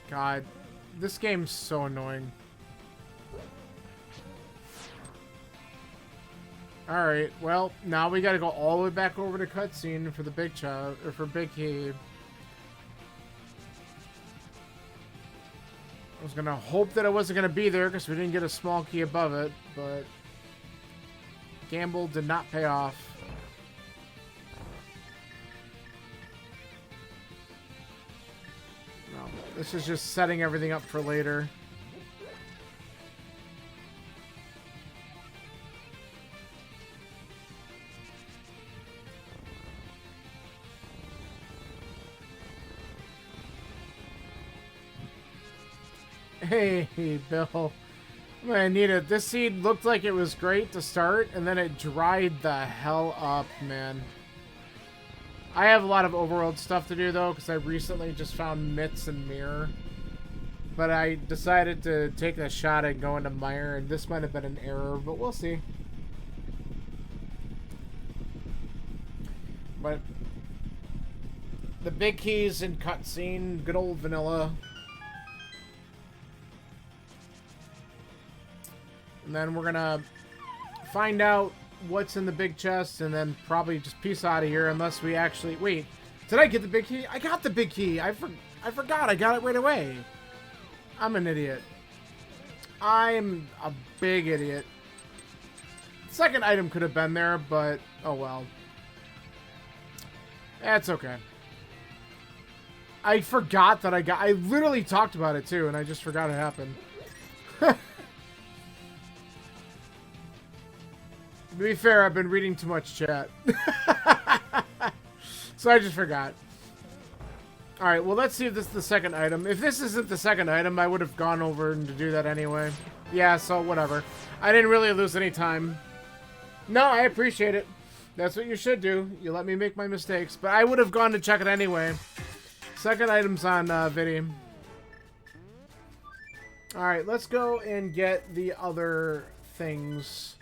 Speaker 1: God, this game's so annoying. Alright, well, now we gotta go all the way back over to cutscene for the big child, or for Big Key. I was gonna hope that it wasn't gonna be there because we didn't get a small key above it, but gamble did not pay off. No, this is just setting everything up for later. Hey, Bill. I'm gonna need it. This seed looked like it was great to start, and then it dried the hell up, man. I have a lot of overworld stuff to do, though, because I recently just found Mitts and Mirror. But I decided to take a shot at going to Mire, and this might have been an error, but we'll see. But the big keys in cutscene, good old vanilla. And then we're gonna find out what's in the big chest and then probably just peace out of here unless we actually... Wait, did I get the big key? I got the big key! I forgot, I got it right away. I'm an idiot. I'm a big idiot. Second item could have been there, but oh well. That's okay. I forgot that I literally talked about it too, and I just forgot it happened. To be fair, I've been reading too much chat. So I just forgot. Alright, well let's see if this is the second item. If this isn't the second item, I would have gone over and to do that anyway. Yeah, so whatever. I didn't really lose any time. No, I appreciate it. That's what you should do. You let me make my mistakes. But I would have gone to check it anyway. Second item's on Vidi. Alright, let's go and get the other things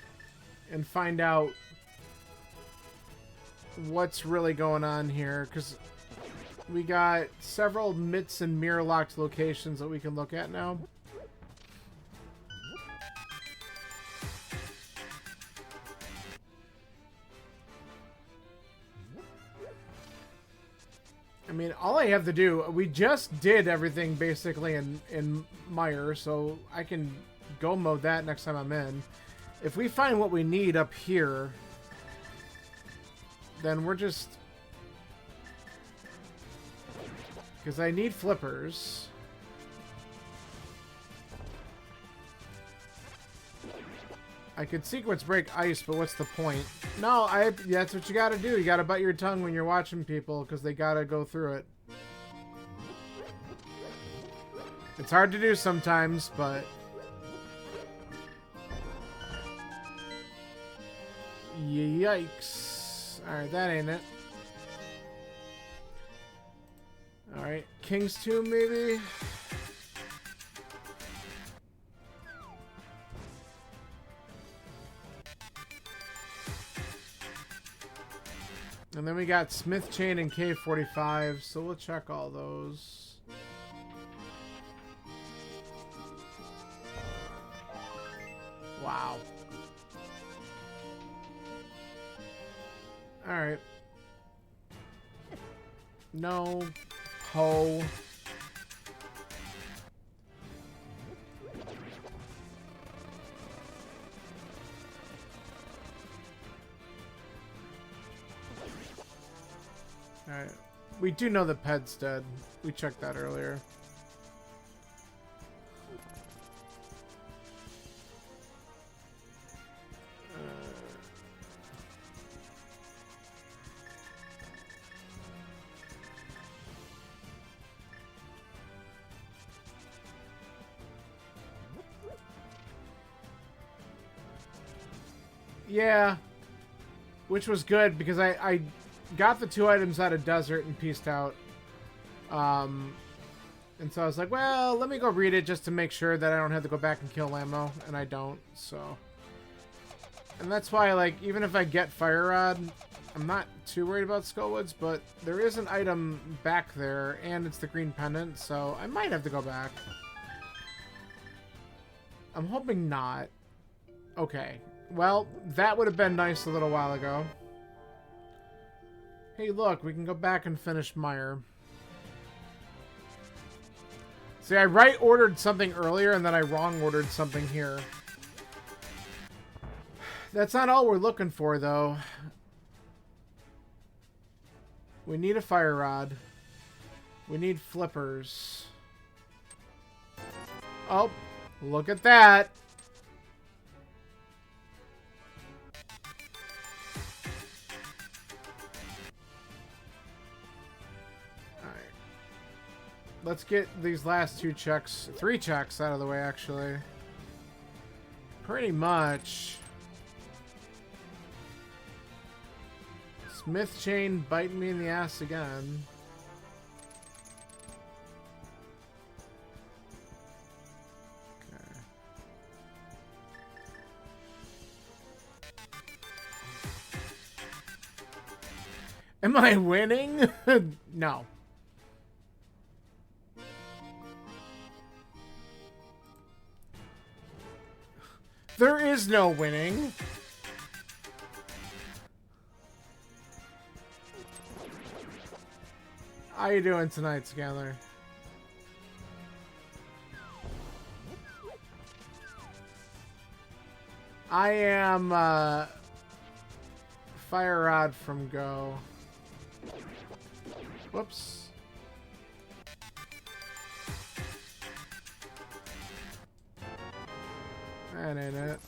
Speaker 1: and find out what's really going on here, because we got several Mitts and Mirror locked locations that we can look at now. I mean, all I have to do, we just did everything basically in Mire, so I can go mode that next time I'm in. If we find what we need up here, then we're just... Because I need flippers. I could sequence break ice, but what's the point? No, that's what you gotta do. You gotta bite your tongue when you're watching people, because they gotta go through it. It's hard to do sometimes, but... Yikes. Alright, that ain't it. Alright, King's Tomb, maybe? And then we got Smith Chain and K45, so we'll check all those. Wow. Alright. No. Ho. Alright. We do know the pet's dead. We checked that earlier. Yeah. Which was good because I got the 2 items out of Desert and pieced out. And so I was like, well, let me go read it just to make sure that I don't have to go back and kill Lammo. And I don't, so. And that's why, like, even if I get Fire Rod, I'm not too worried about Skullwoods, but there is an item back there, and it's the green pendant, so I might have to go back. I'm hoping not. Okay. Well, that would have been nice a little while ago. Hey, look, we can go back and finish Mire. See, I right-ordered something earlier, and then I wrong-ordered something here. That's not all we're looking for, though. We need a Fire Rod. We need flippers. Oh, look at that. Alright. Let's get these last 2 checks, 3 checks out of the way, actually. Pretty much. Smith chain biting me in the ass again. Okay. Am I winning? No. There is no winning. How you doing tonight, Scanner? I am Fire Rod from Go. Whoops. That ain't it.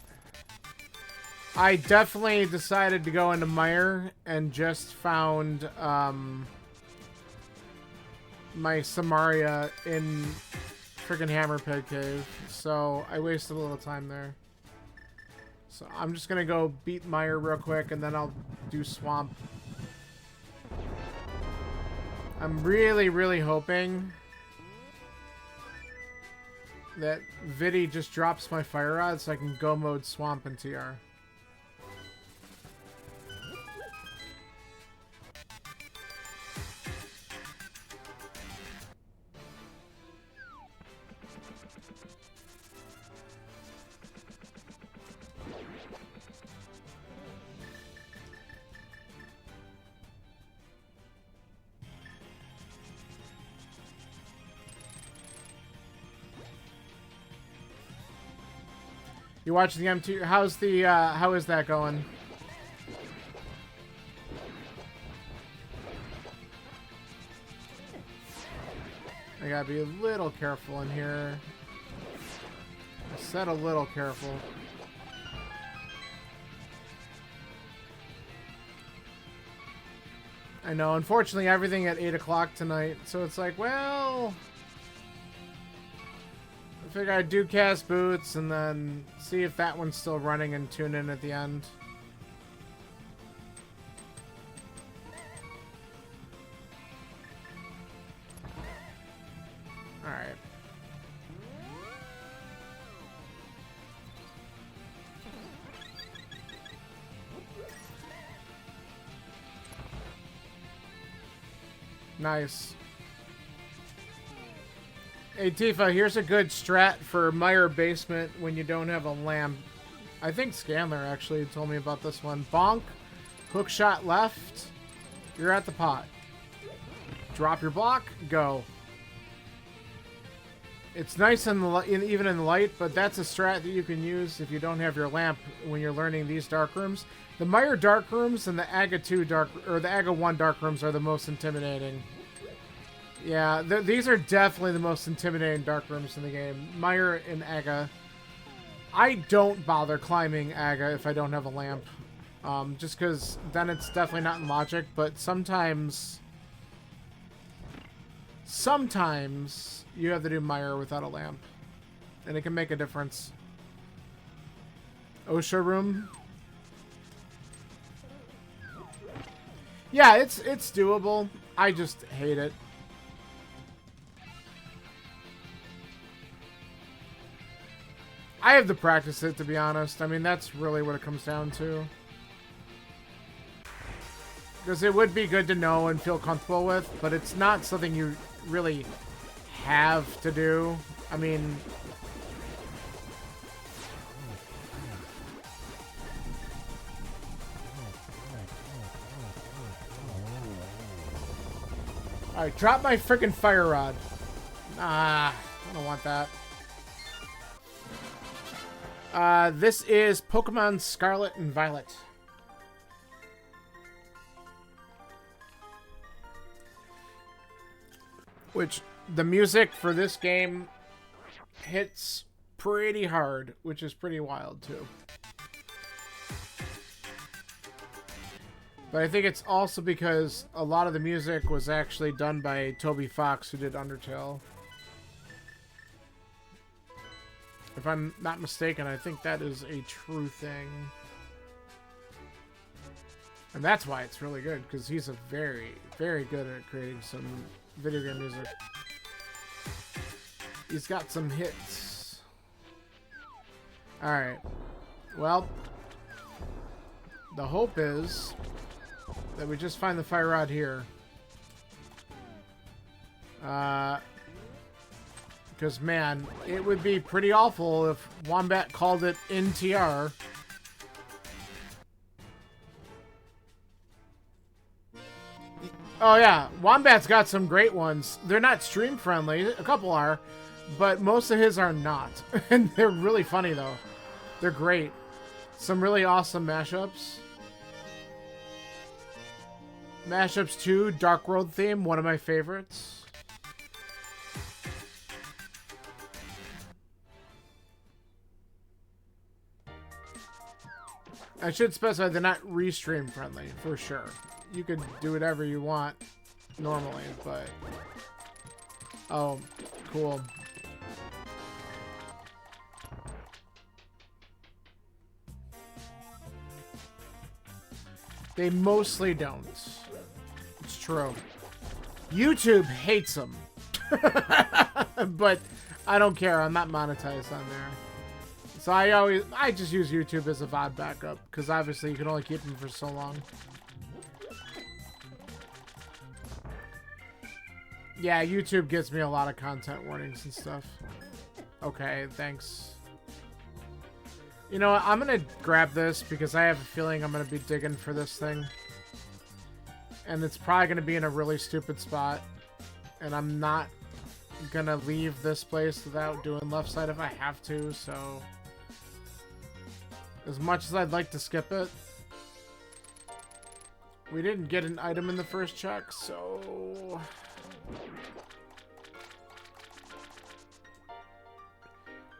Speaker 1: I definitely decided to go into Mire and just found my Samaria in freaking Hammerpig Cave, so I wasted a little time there. So I'm just gonna go beat Mire real quick, and then I'll do Swamp. I'm really, really hoping that Viddy just drops my Fire Rod so I can go mode Swamp and TR. You watching the M2? How's the how is that going? I gotta be a little careful in here. I said a little careful. I know, unfortunately everything at 8 o'clock tonight, so it's like, well, I figure I'd do Cast Boots and then see if that one's still running and tune in at the end. Alright. Nice. Hey Tifa, here's a good strat for Mire Basement when you don't have a lamp. I think Scanler actually told me about this one. Bonk, hook shot left, you're at the pot. Drop your block, go. It's nice in the even in the light, but that's a strat that you can use if you don't have your lamp when you're learning these dark rooms. The Mire dark rooms and the Aga 2 dark, or the Aga 1 dark rooms are the most intimidating. Yeah, these are definitely the most intimidating dark rooms in the game. Mire and Aga. I don't bother climbing Aga if I don't have a lamp. Just because then it's definitely not in logic, but sometimes you have to do Mire without a lamp. And it can make a difference. OSHA room. Yeah, it's doable. I just hate it. I have to practice it, to be honest. I mean, that's really what it comes down to. Because it would be good to know and feel comfortable with, but it's not something you really have to do. I mean... Alright, drop my freaking fire rod. Ah, I don't want that. This is Pokemon Scarlet and Violet. Which, the music for this game hits pretty hard, which is pretty wild, too. But I think it's also because a lot of the music was actually done by Toby Fox, who did Undertale. If I'm not mistaken, I think that is a true thing. And that's why it's really good, because he's a very, very good at creating some video game music. He's got some hits. Alright. Well, the hope is that we just find the fire rod here. Because, man, it would be pretty awful if Wombat called it NTR. Oh, yeah. Wombat's got some great ones. They're not stream-friendly. A couple are. But most of his are not. And they're really funny, though. They're great. Some really awesome mashups. Mashups 2, Dark World theme, one of my favorites. I should specify they're not restream friendly, for sure. You could do whatever you want normally, but... Oh, cool. They mostly don't. It's true. YouTube hates them. But I don't care. I'm not monetized on there. So I just use YouTube as a VOD backup, because obviously you can only keep them for so long. Yeah, YouTube gives me a lot of content warnings and stuff. Okay, thanks. You know what, I'm gonna grab this because I have a feeling I'm gonna be digging for this thing. And it's probably gonna be in a really stupid spot. And I'm not gonna leave this place without doing left side if I have to, so... As much as I'd like to skip it, we didn't get an item in the first check, so...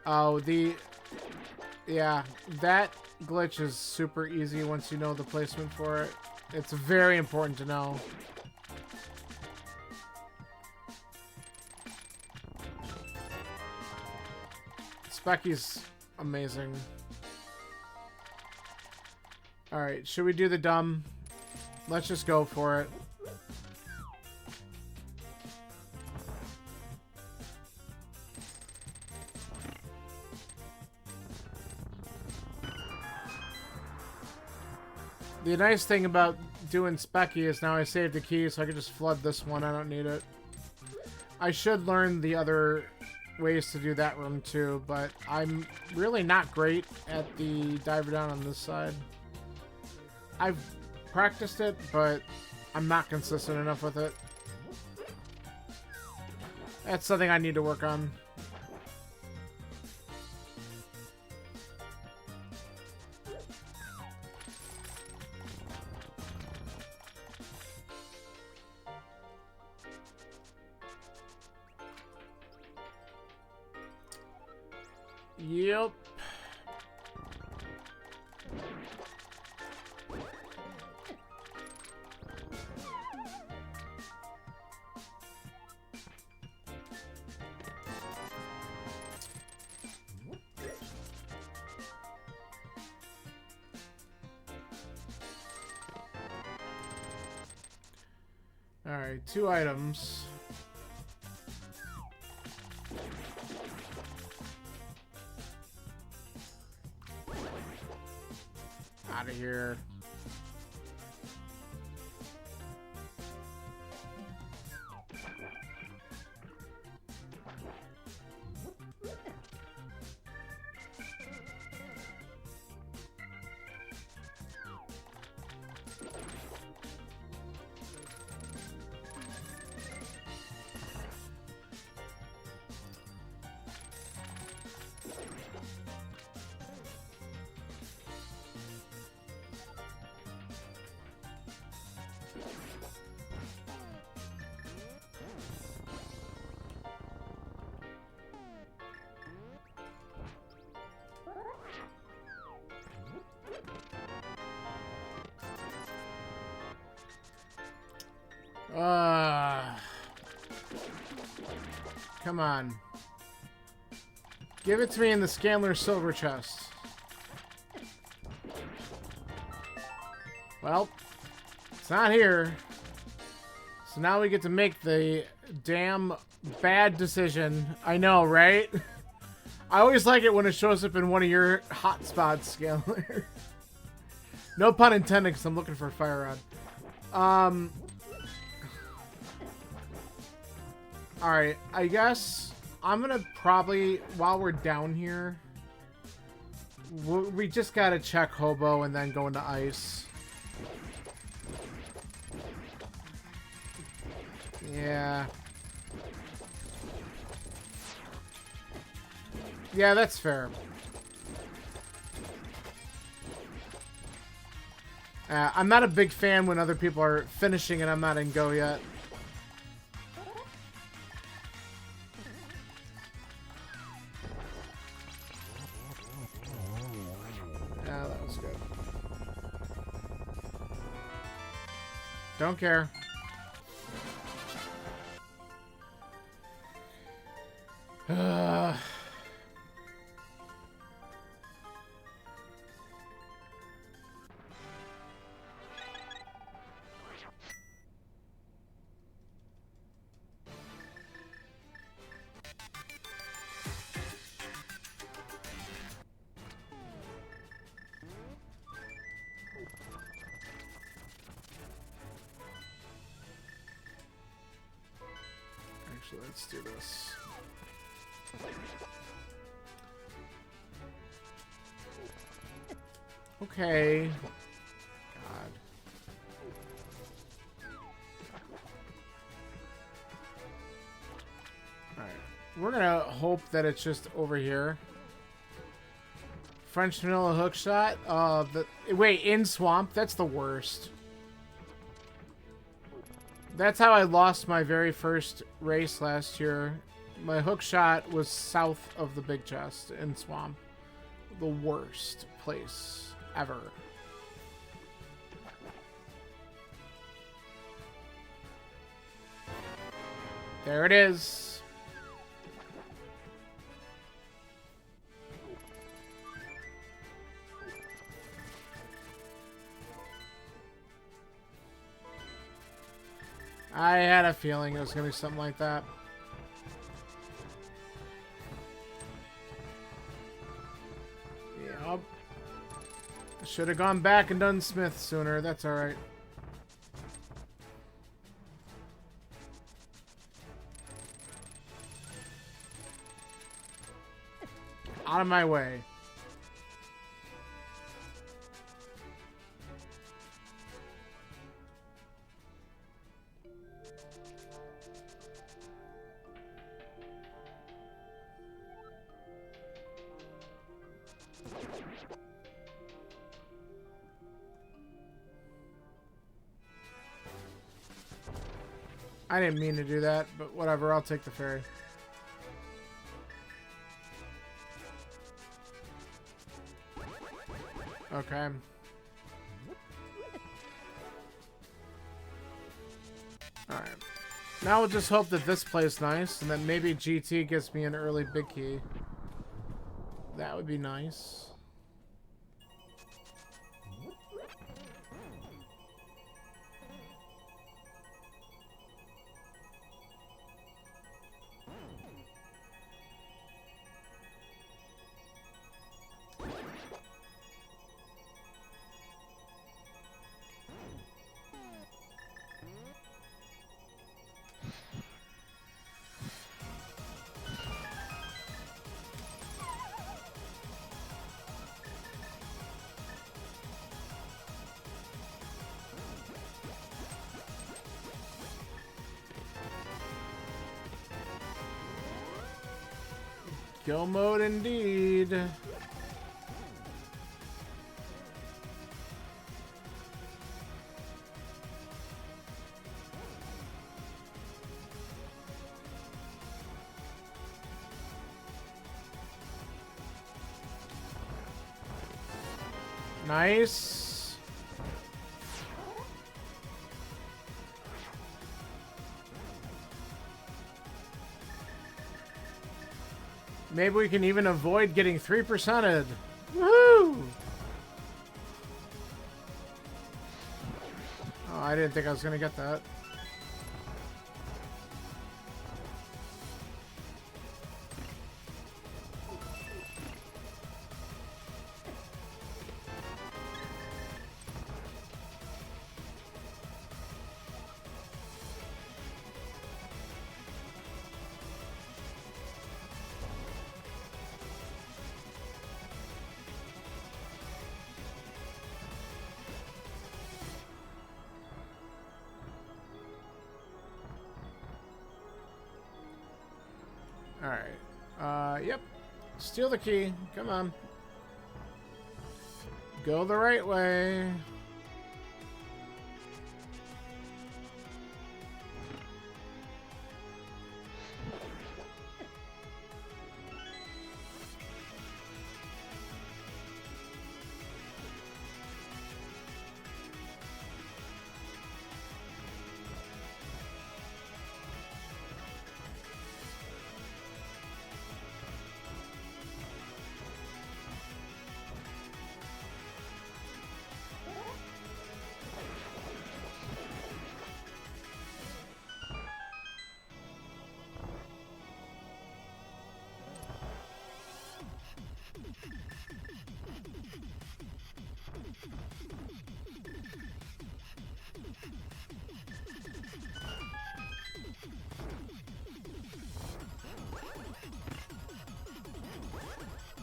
Speaker 1: Oh, yeah, that glitch is super easy once you know the placement for it. It's very important to know. Specky's amazing. Alright, should we do the dumb? Let's just go for it. The nice thing about doing Specky is now I saved the key, so I can just flood this one. I don't need it. I should learn the other ways to do that room too, but I'm really not great at the diver down on this side. I've practiced it, but I'm not consistent enough with it. That's something I need to work on. Yep. Alright, 2 items. Out of here. Come on. Give it to me in the Scanner silver chest. Well, it's not here. So now we get to make the damn bad decision. I know, right? I always like it when it shows up in one of your hotspots, Scanner. No pun intended, because I'm looking for a fire rod. Alright, I guess I'm gonna probably, while we're down here, we just gotta check Hobo and then go into ice. Yeah. Yeah, that's fair. I'm not a big fan when other people are finishing and I'm not in go yet. Yeah, that was good. Don't care. Actually, let's do this. Okay. God. Alright. We're gonna hope that it's just over here. French vanilla hookshot. Wait, in swamp? That's the worst. That's how I lost my very first race last year. My hookshot was south of the big chest in swamp. The worst place ever. There it is. I had a feeling it was going to be something like that. Yep. Should have gone back and done Smith sooner. That's alright. Out of my way. I didn't mean to do that, but whatever, I'll take the ferry. Okay. Alright. Now we'll just hope that this plays nice, and that maybe GT gives me an early big key. That would be nice. Kill mode indeed. Nice. Maybe we can even avoid getting 3%ed. Woohoo! Oh, I didn't think I was gonna get that. Alright. Yep. Steal the key. Come on. Go the right way.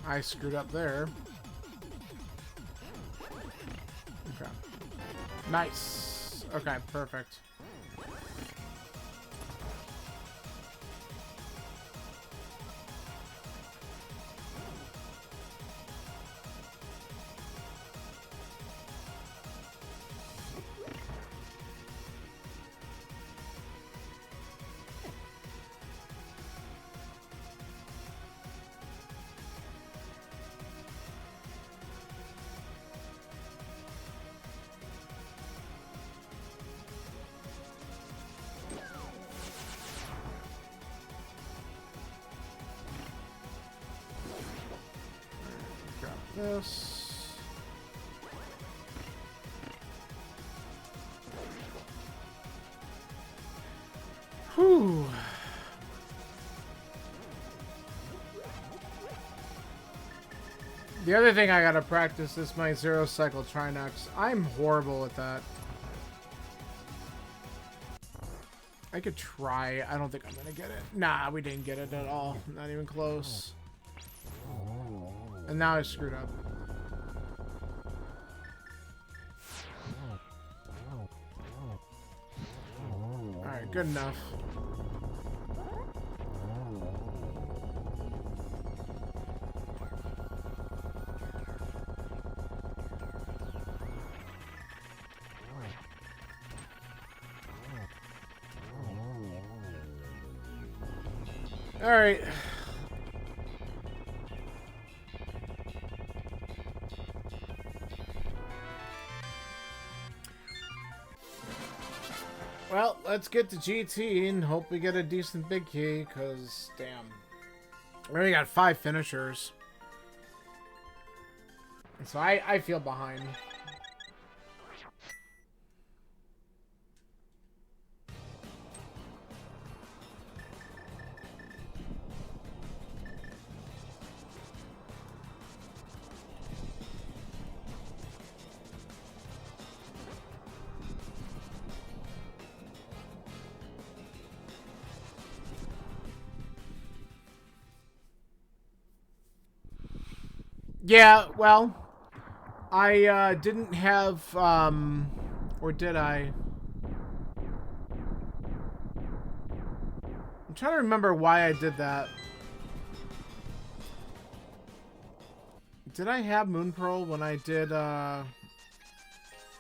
Speaker 1: I screwed up there. Okay. Nice. Okay, perfect. This. Whew. The other thing I gotta practice is my zero cycle Trinox. I'm horrible at that. I could try. I don't think I'm gonna get it. Nah, we didn't get it at all. Not even close. And now I screwed up. Alright, good enough. Alright. Well, let's get to GT and hope we get a decent big key, because, damn. We already got 5 finishers. So I feel behind. Yeah, well, I didn't have, or did I? I'm trying to remember why I did that. Did I have Moon Pearl when I did, I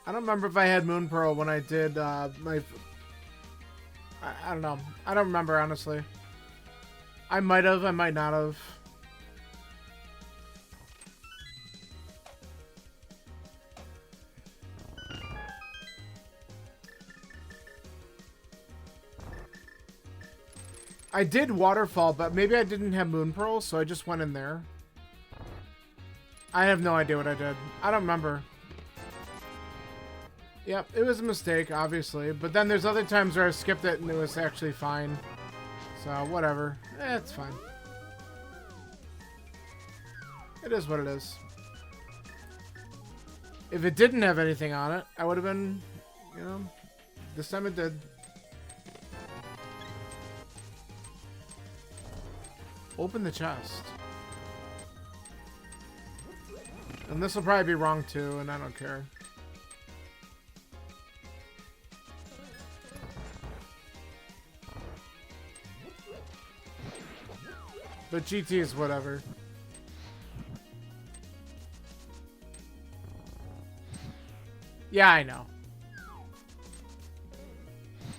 Speaker 1: don't remember if I had Moon Pearl when I did, my... I don't know. I don't remember, honestly. I might have, I might not have. I did Waterfall, but maybe I didn't have Moon Pearl, so I just went in there. I have no idea what I did. I don't remember. Yep, it was a mistake, obviously. But then there's other times where I skipped it and it was actually fine. So, whatever. It's fine. It is what it is. If it didn't have anything on it, I would have been, you know, this time it did. Open the chest. And this will probably be wrong too, and I don't care. But GT is whatever. Yeah, I know.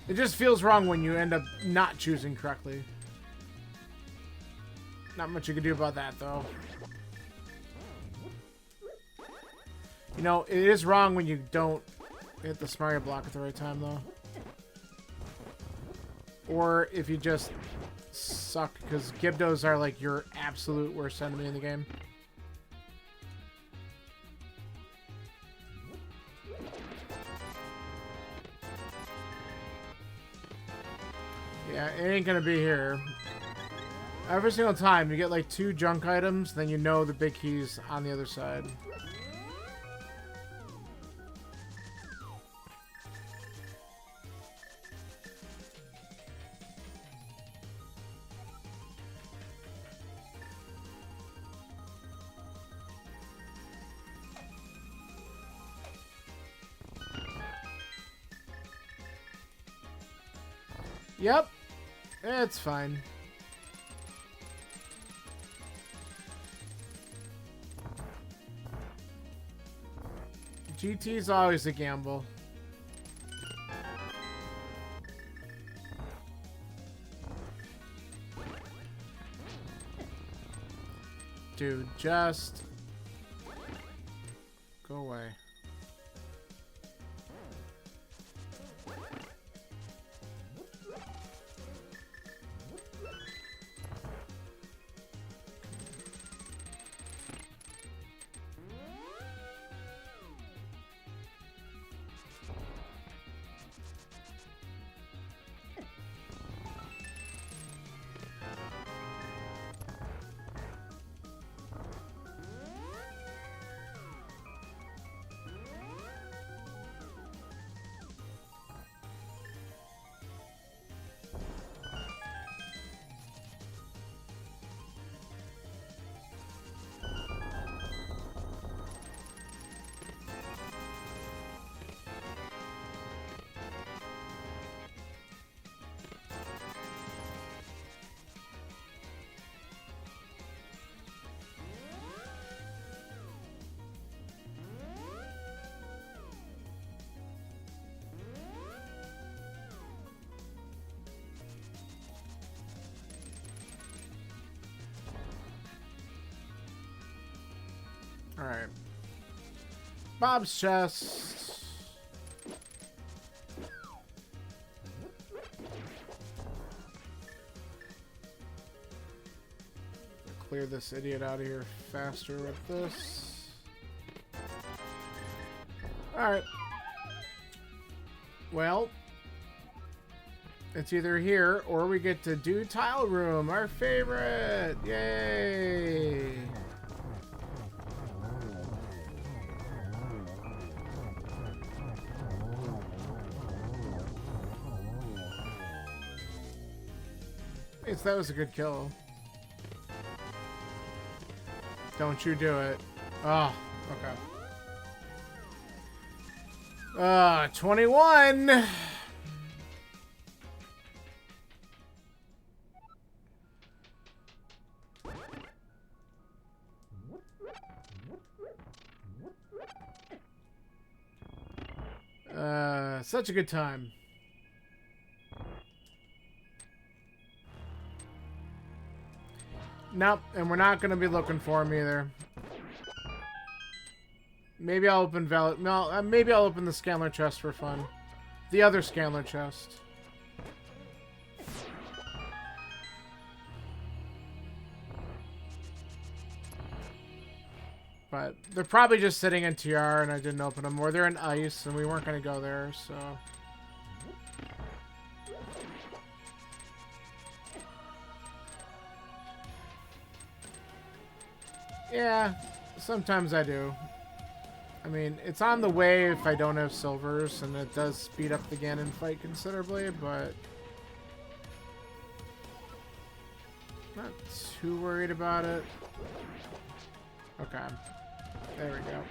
Speaker 1: It just feels wrong when you end up not choosing correctly. Not much you can do about that, though. You know, it is wrong when you don't hit the Smaria block at the right time, though. Or if you just suck, because Gibdos are like your absolute worst enemy in the game. Yeah, it ain't gonna be here. Every single time you get like 2 junk items, then you know the big key's on the other side. Yep, it's fine. GT's always a gamble. Dude, just go away. Alright. Bob's chest. Clear this idiot out of here faster with this. Alright. Well, it's either here or we get to do Tile Room, our favorite. Yay! Yes, that was a good kill. Don't you do it. Oh, okay. 21! Such a good time. Nope, and we're not going to be looking for him either. Maybe I'll open maybe I'll open the Scanner chest for fun. The other Scanner chest. But they're probably just sitting in TR and I didn't open them. Or they're in ice and we weren't going to go there, so... Yeah, sometimes I do. I mean, it's on the way if I don't have silvers, and it does speed up the Ganon fight considerably, but... Not too worried about it. Okay. There we go.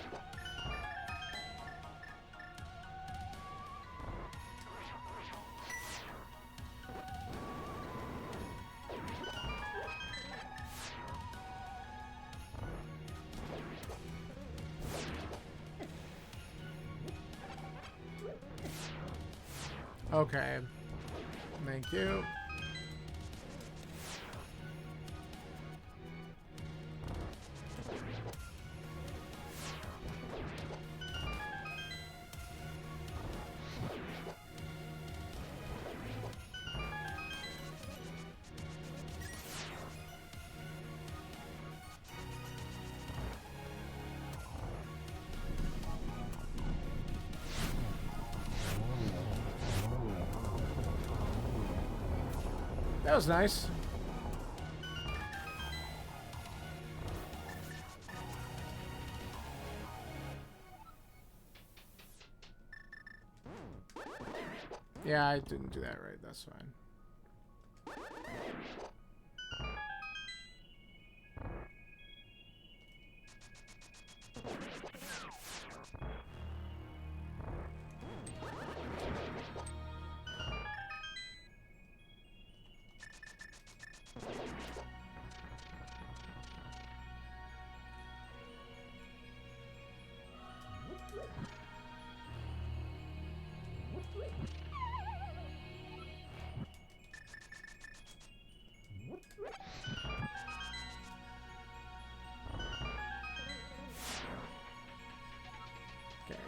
Speaker 1: Okay. Thank you. That was nice. Yeah, I didn't do that right. That's fine.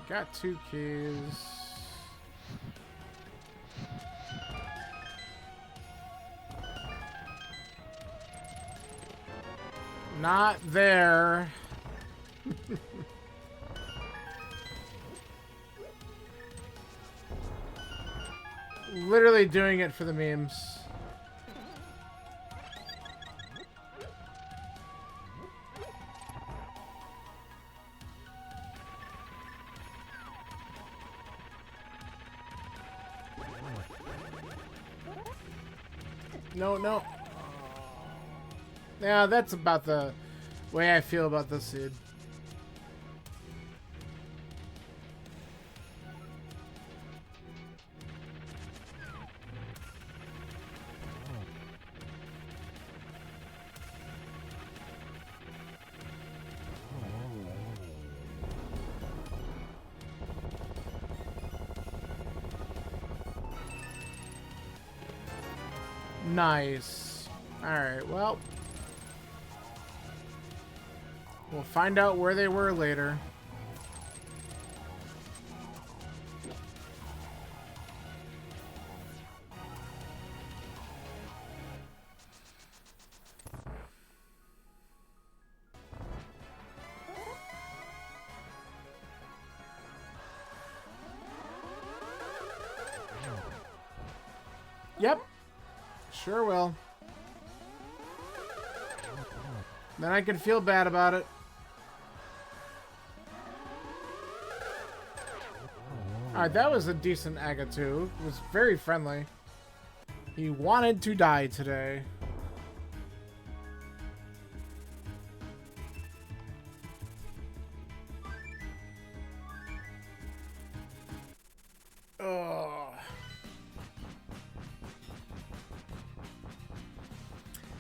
Speaker 1: Got 2 keys. Not there. Literally doing it for the memes. No. Yeah, that's about the way I feel about this seed. Nice. Alright, well. We'll find out where they were later. Yep. Sure will. Then I can feel bad about it. Alright, that was a decent Agatu. It was very friendly. He wanted to die today.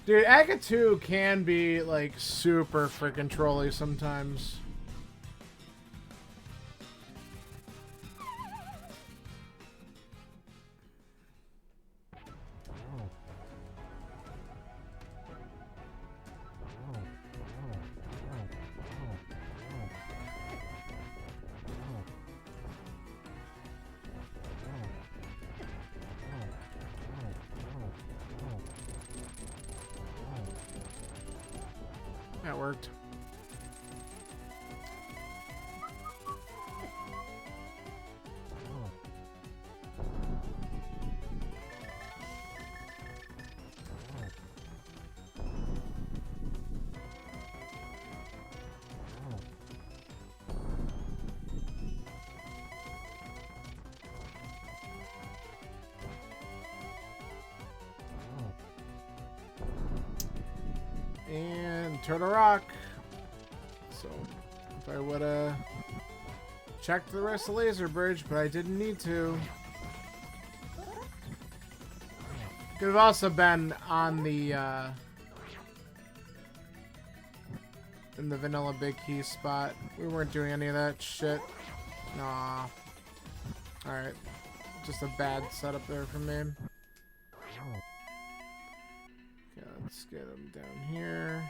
Speaker 1: Dude, Agatu can be, like, super freaking trolly sometimes. worked. And Turtle Rock. So, if I would have checked the rest of Laser Bridge, but I didn't need to. Could have also been on the, in the Vanilla Big Key spot. We weren't doing any of that shit. Nah. Alright. Just a bad setup there for me. Okay, let's get him down here.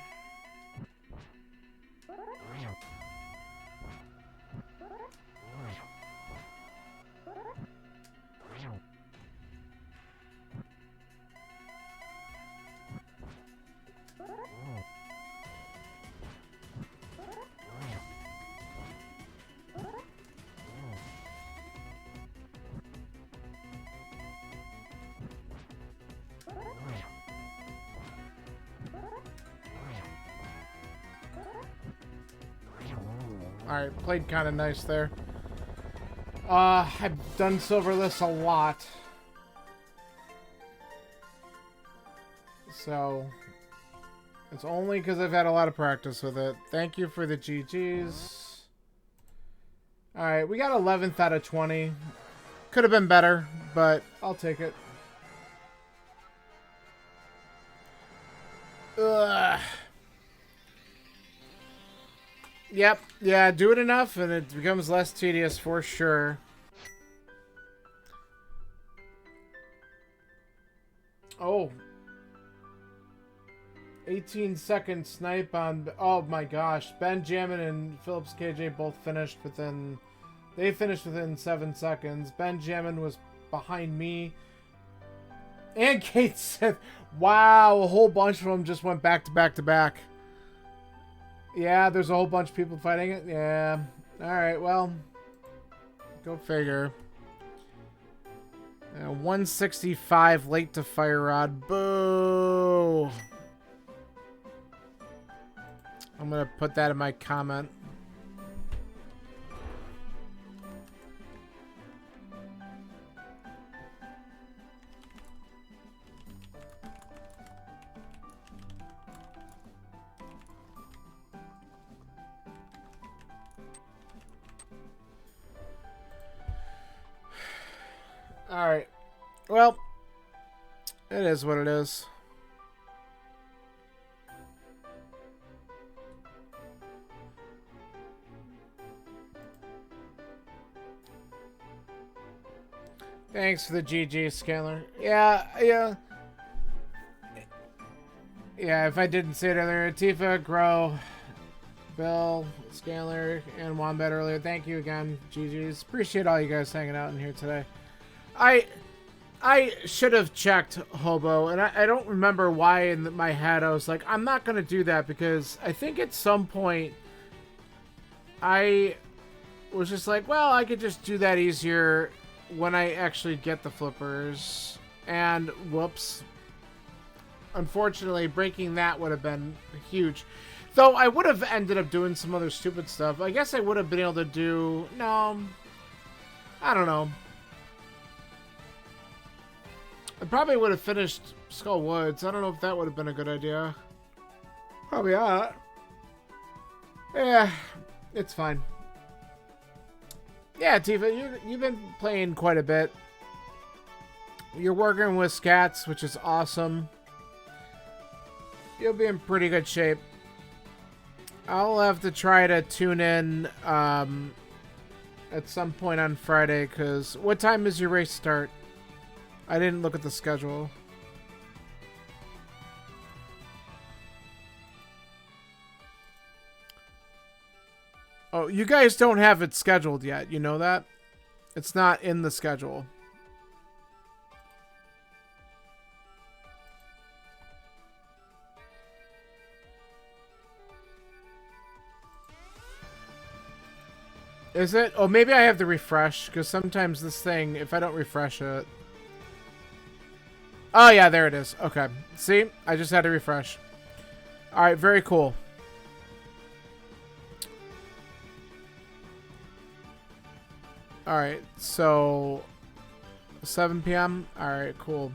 Speaker 1: Alright, played kind of nice there. I've done Silverless a lot. So, it's only because I've had a lot of practice with it. Thank you for the GGs. Alright, we got 11th out of 20. Could have been better, but I'll take it. Ugh. Yep, yeah, do it enough and it becomes less tedious for sure. Oh. 18-second snipe on... Oh my gosh. Benjamin and Phillips KJ both finished within... They finished within 7 seconds. Benjamin was behind me. And Kate Sith. Wow, a whole bunch of them just went back to back to back. Yeah, there's a whole bunch of people fighting it. Yeah. Alright, well. Go figure. 165 late to Fire Rod. Boo! I'm gonna put that in my comment. Alright. Well, it is what it is. Thanks for the GG, Scalar. Yeah. Yeah, if I didn't say it earlier, Tifa, Grow, Bill, Scalar, and Wombat earlier. Thank you again, GG's. Appreciate all you guys hanging out in here today. I should have checked Hobo, and I don't remember why in my head I was like, I'm not going to do that, because I think at some point I was just like, well, I could just do that easier when I actually get the flippers, and whoops. Unfortunately, breaking that would have been huge. Though I would have ended up doing some other stupid stuff. I guess I would have been able to do... No. I don't know. I probably would have finished Skull Woods. I don't know if that would have been a good idea. Probably not. Yeah, it's fine. Yeah, Tifa, you've been playing quite a bit. You're working with Scats, which is awesome. You'll be in pretty good shape. I'll have to try to tune in at some point on Friday, because what time does your race start? I didn't look at the schedule. Oh, you guys don't have it scheduled yet. You know that? It's not in the schedule. Is it? Oh, maybe I have to refresh, because sometimes this thing, if I don't refresh it... Oh, yeah, there it is. Okay. See? I just had to refresh. Alright, very cool. Alright, so... 7 p.m.? Alright, cool.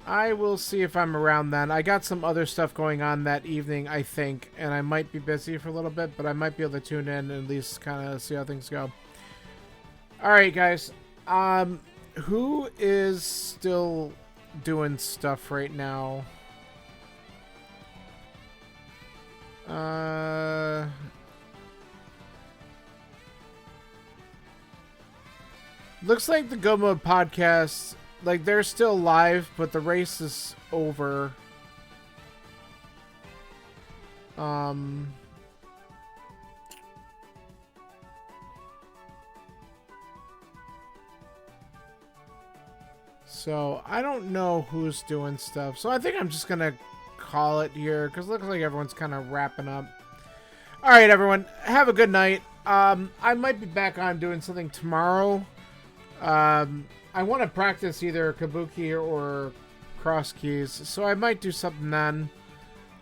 Speaker 1: I will see if I'm around then. I got some other stuff going on that evening, I think, and I might be busy for a little bit, but I might be able to tune in and at least kind of see how things go. Alright, guys. Who is still doing stuff right now? Looks like the Go Mode podcast, like, they're still live, but the race is over. So, I don't know who's doing stuff. So, I think I'm just gonna call it here, because it looks like everyone's kind of wrapping up. Alright, everyone. Have a good night. I might be back on doing something tomorrow. I want to practice either Kabuki or Cross Keys, so I might do something then.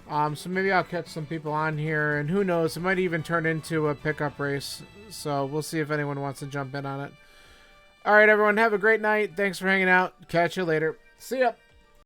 Speaker 1: So maybe I'll catch some people on here, and who knows, it might even turn into a pickup race. So we'll see if anyone wants to jump in on it. Alright, everyone, have a great night. Thanks for hanging out. Catch you later. See ya.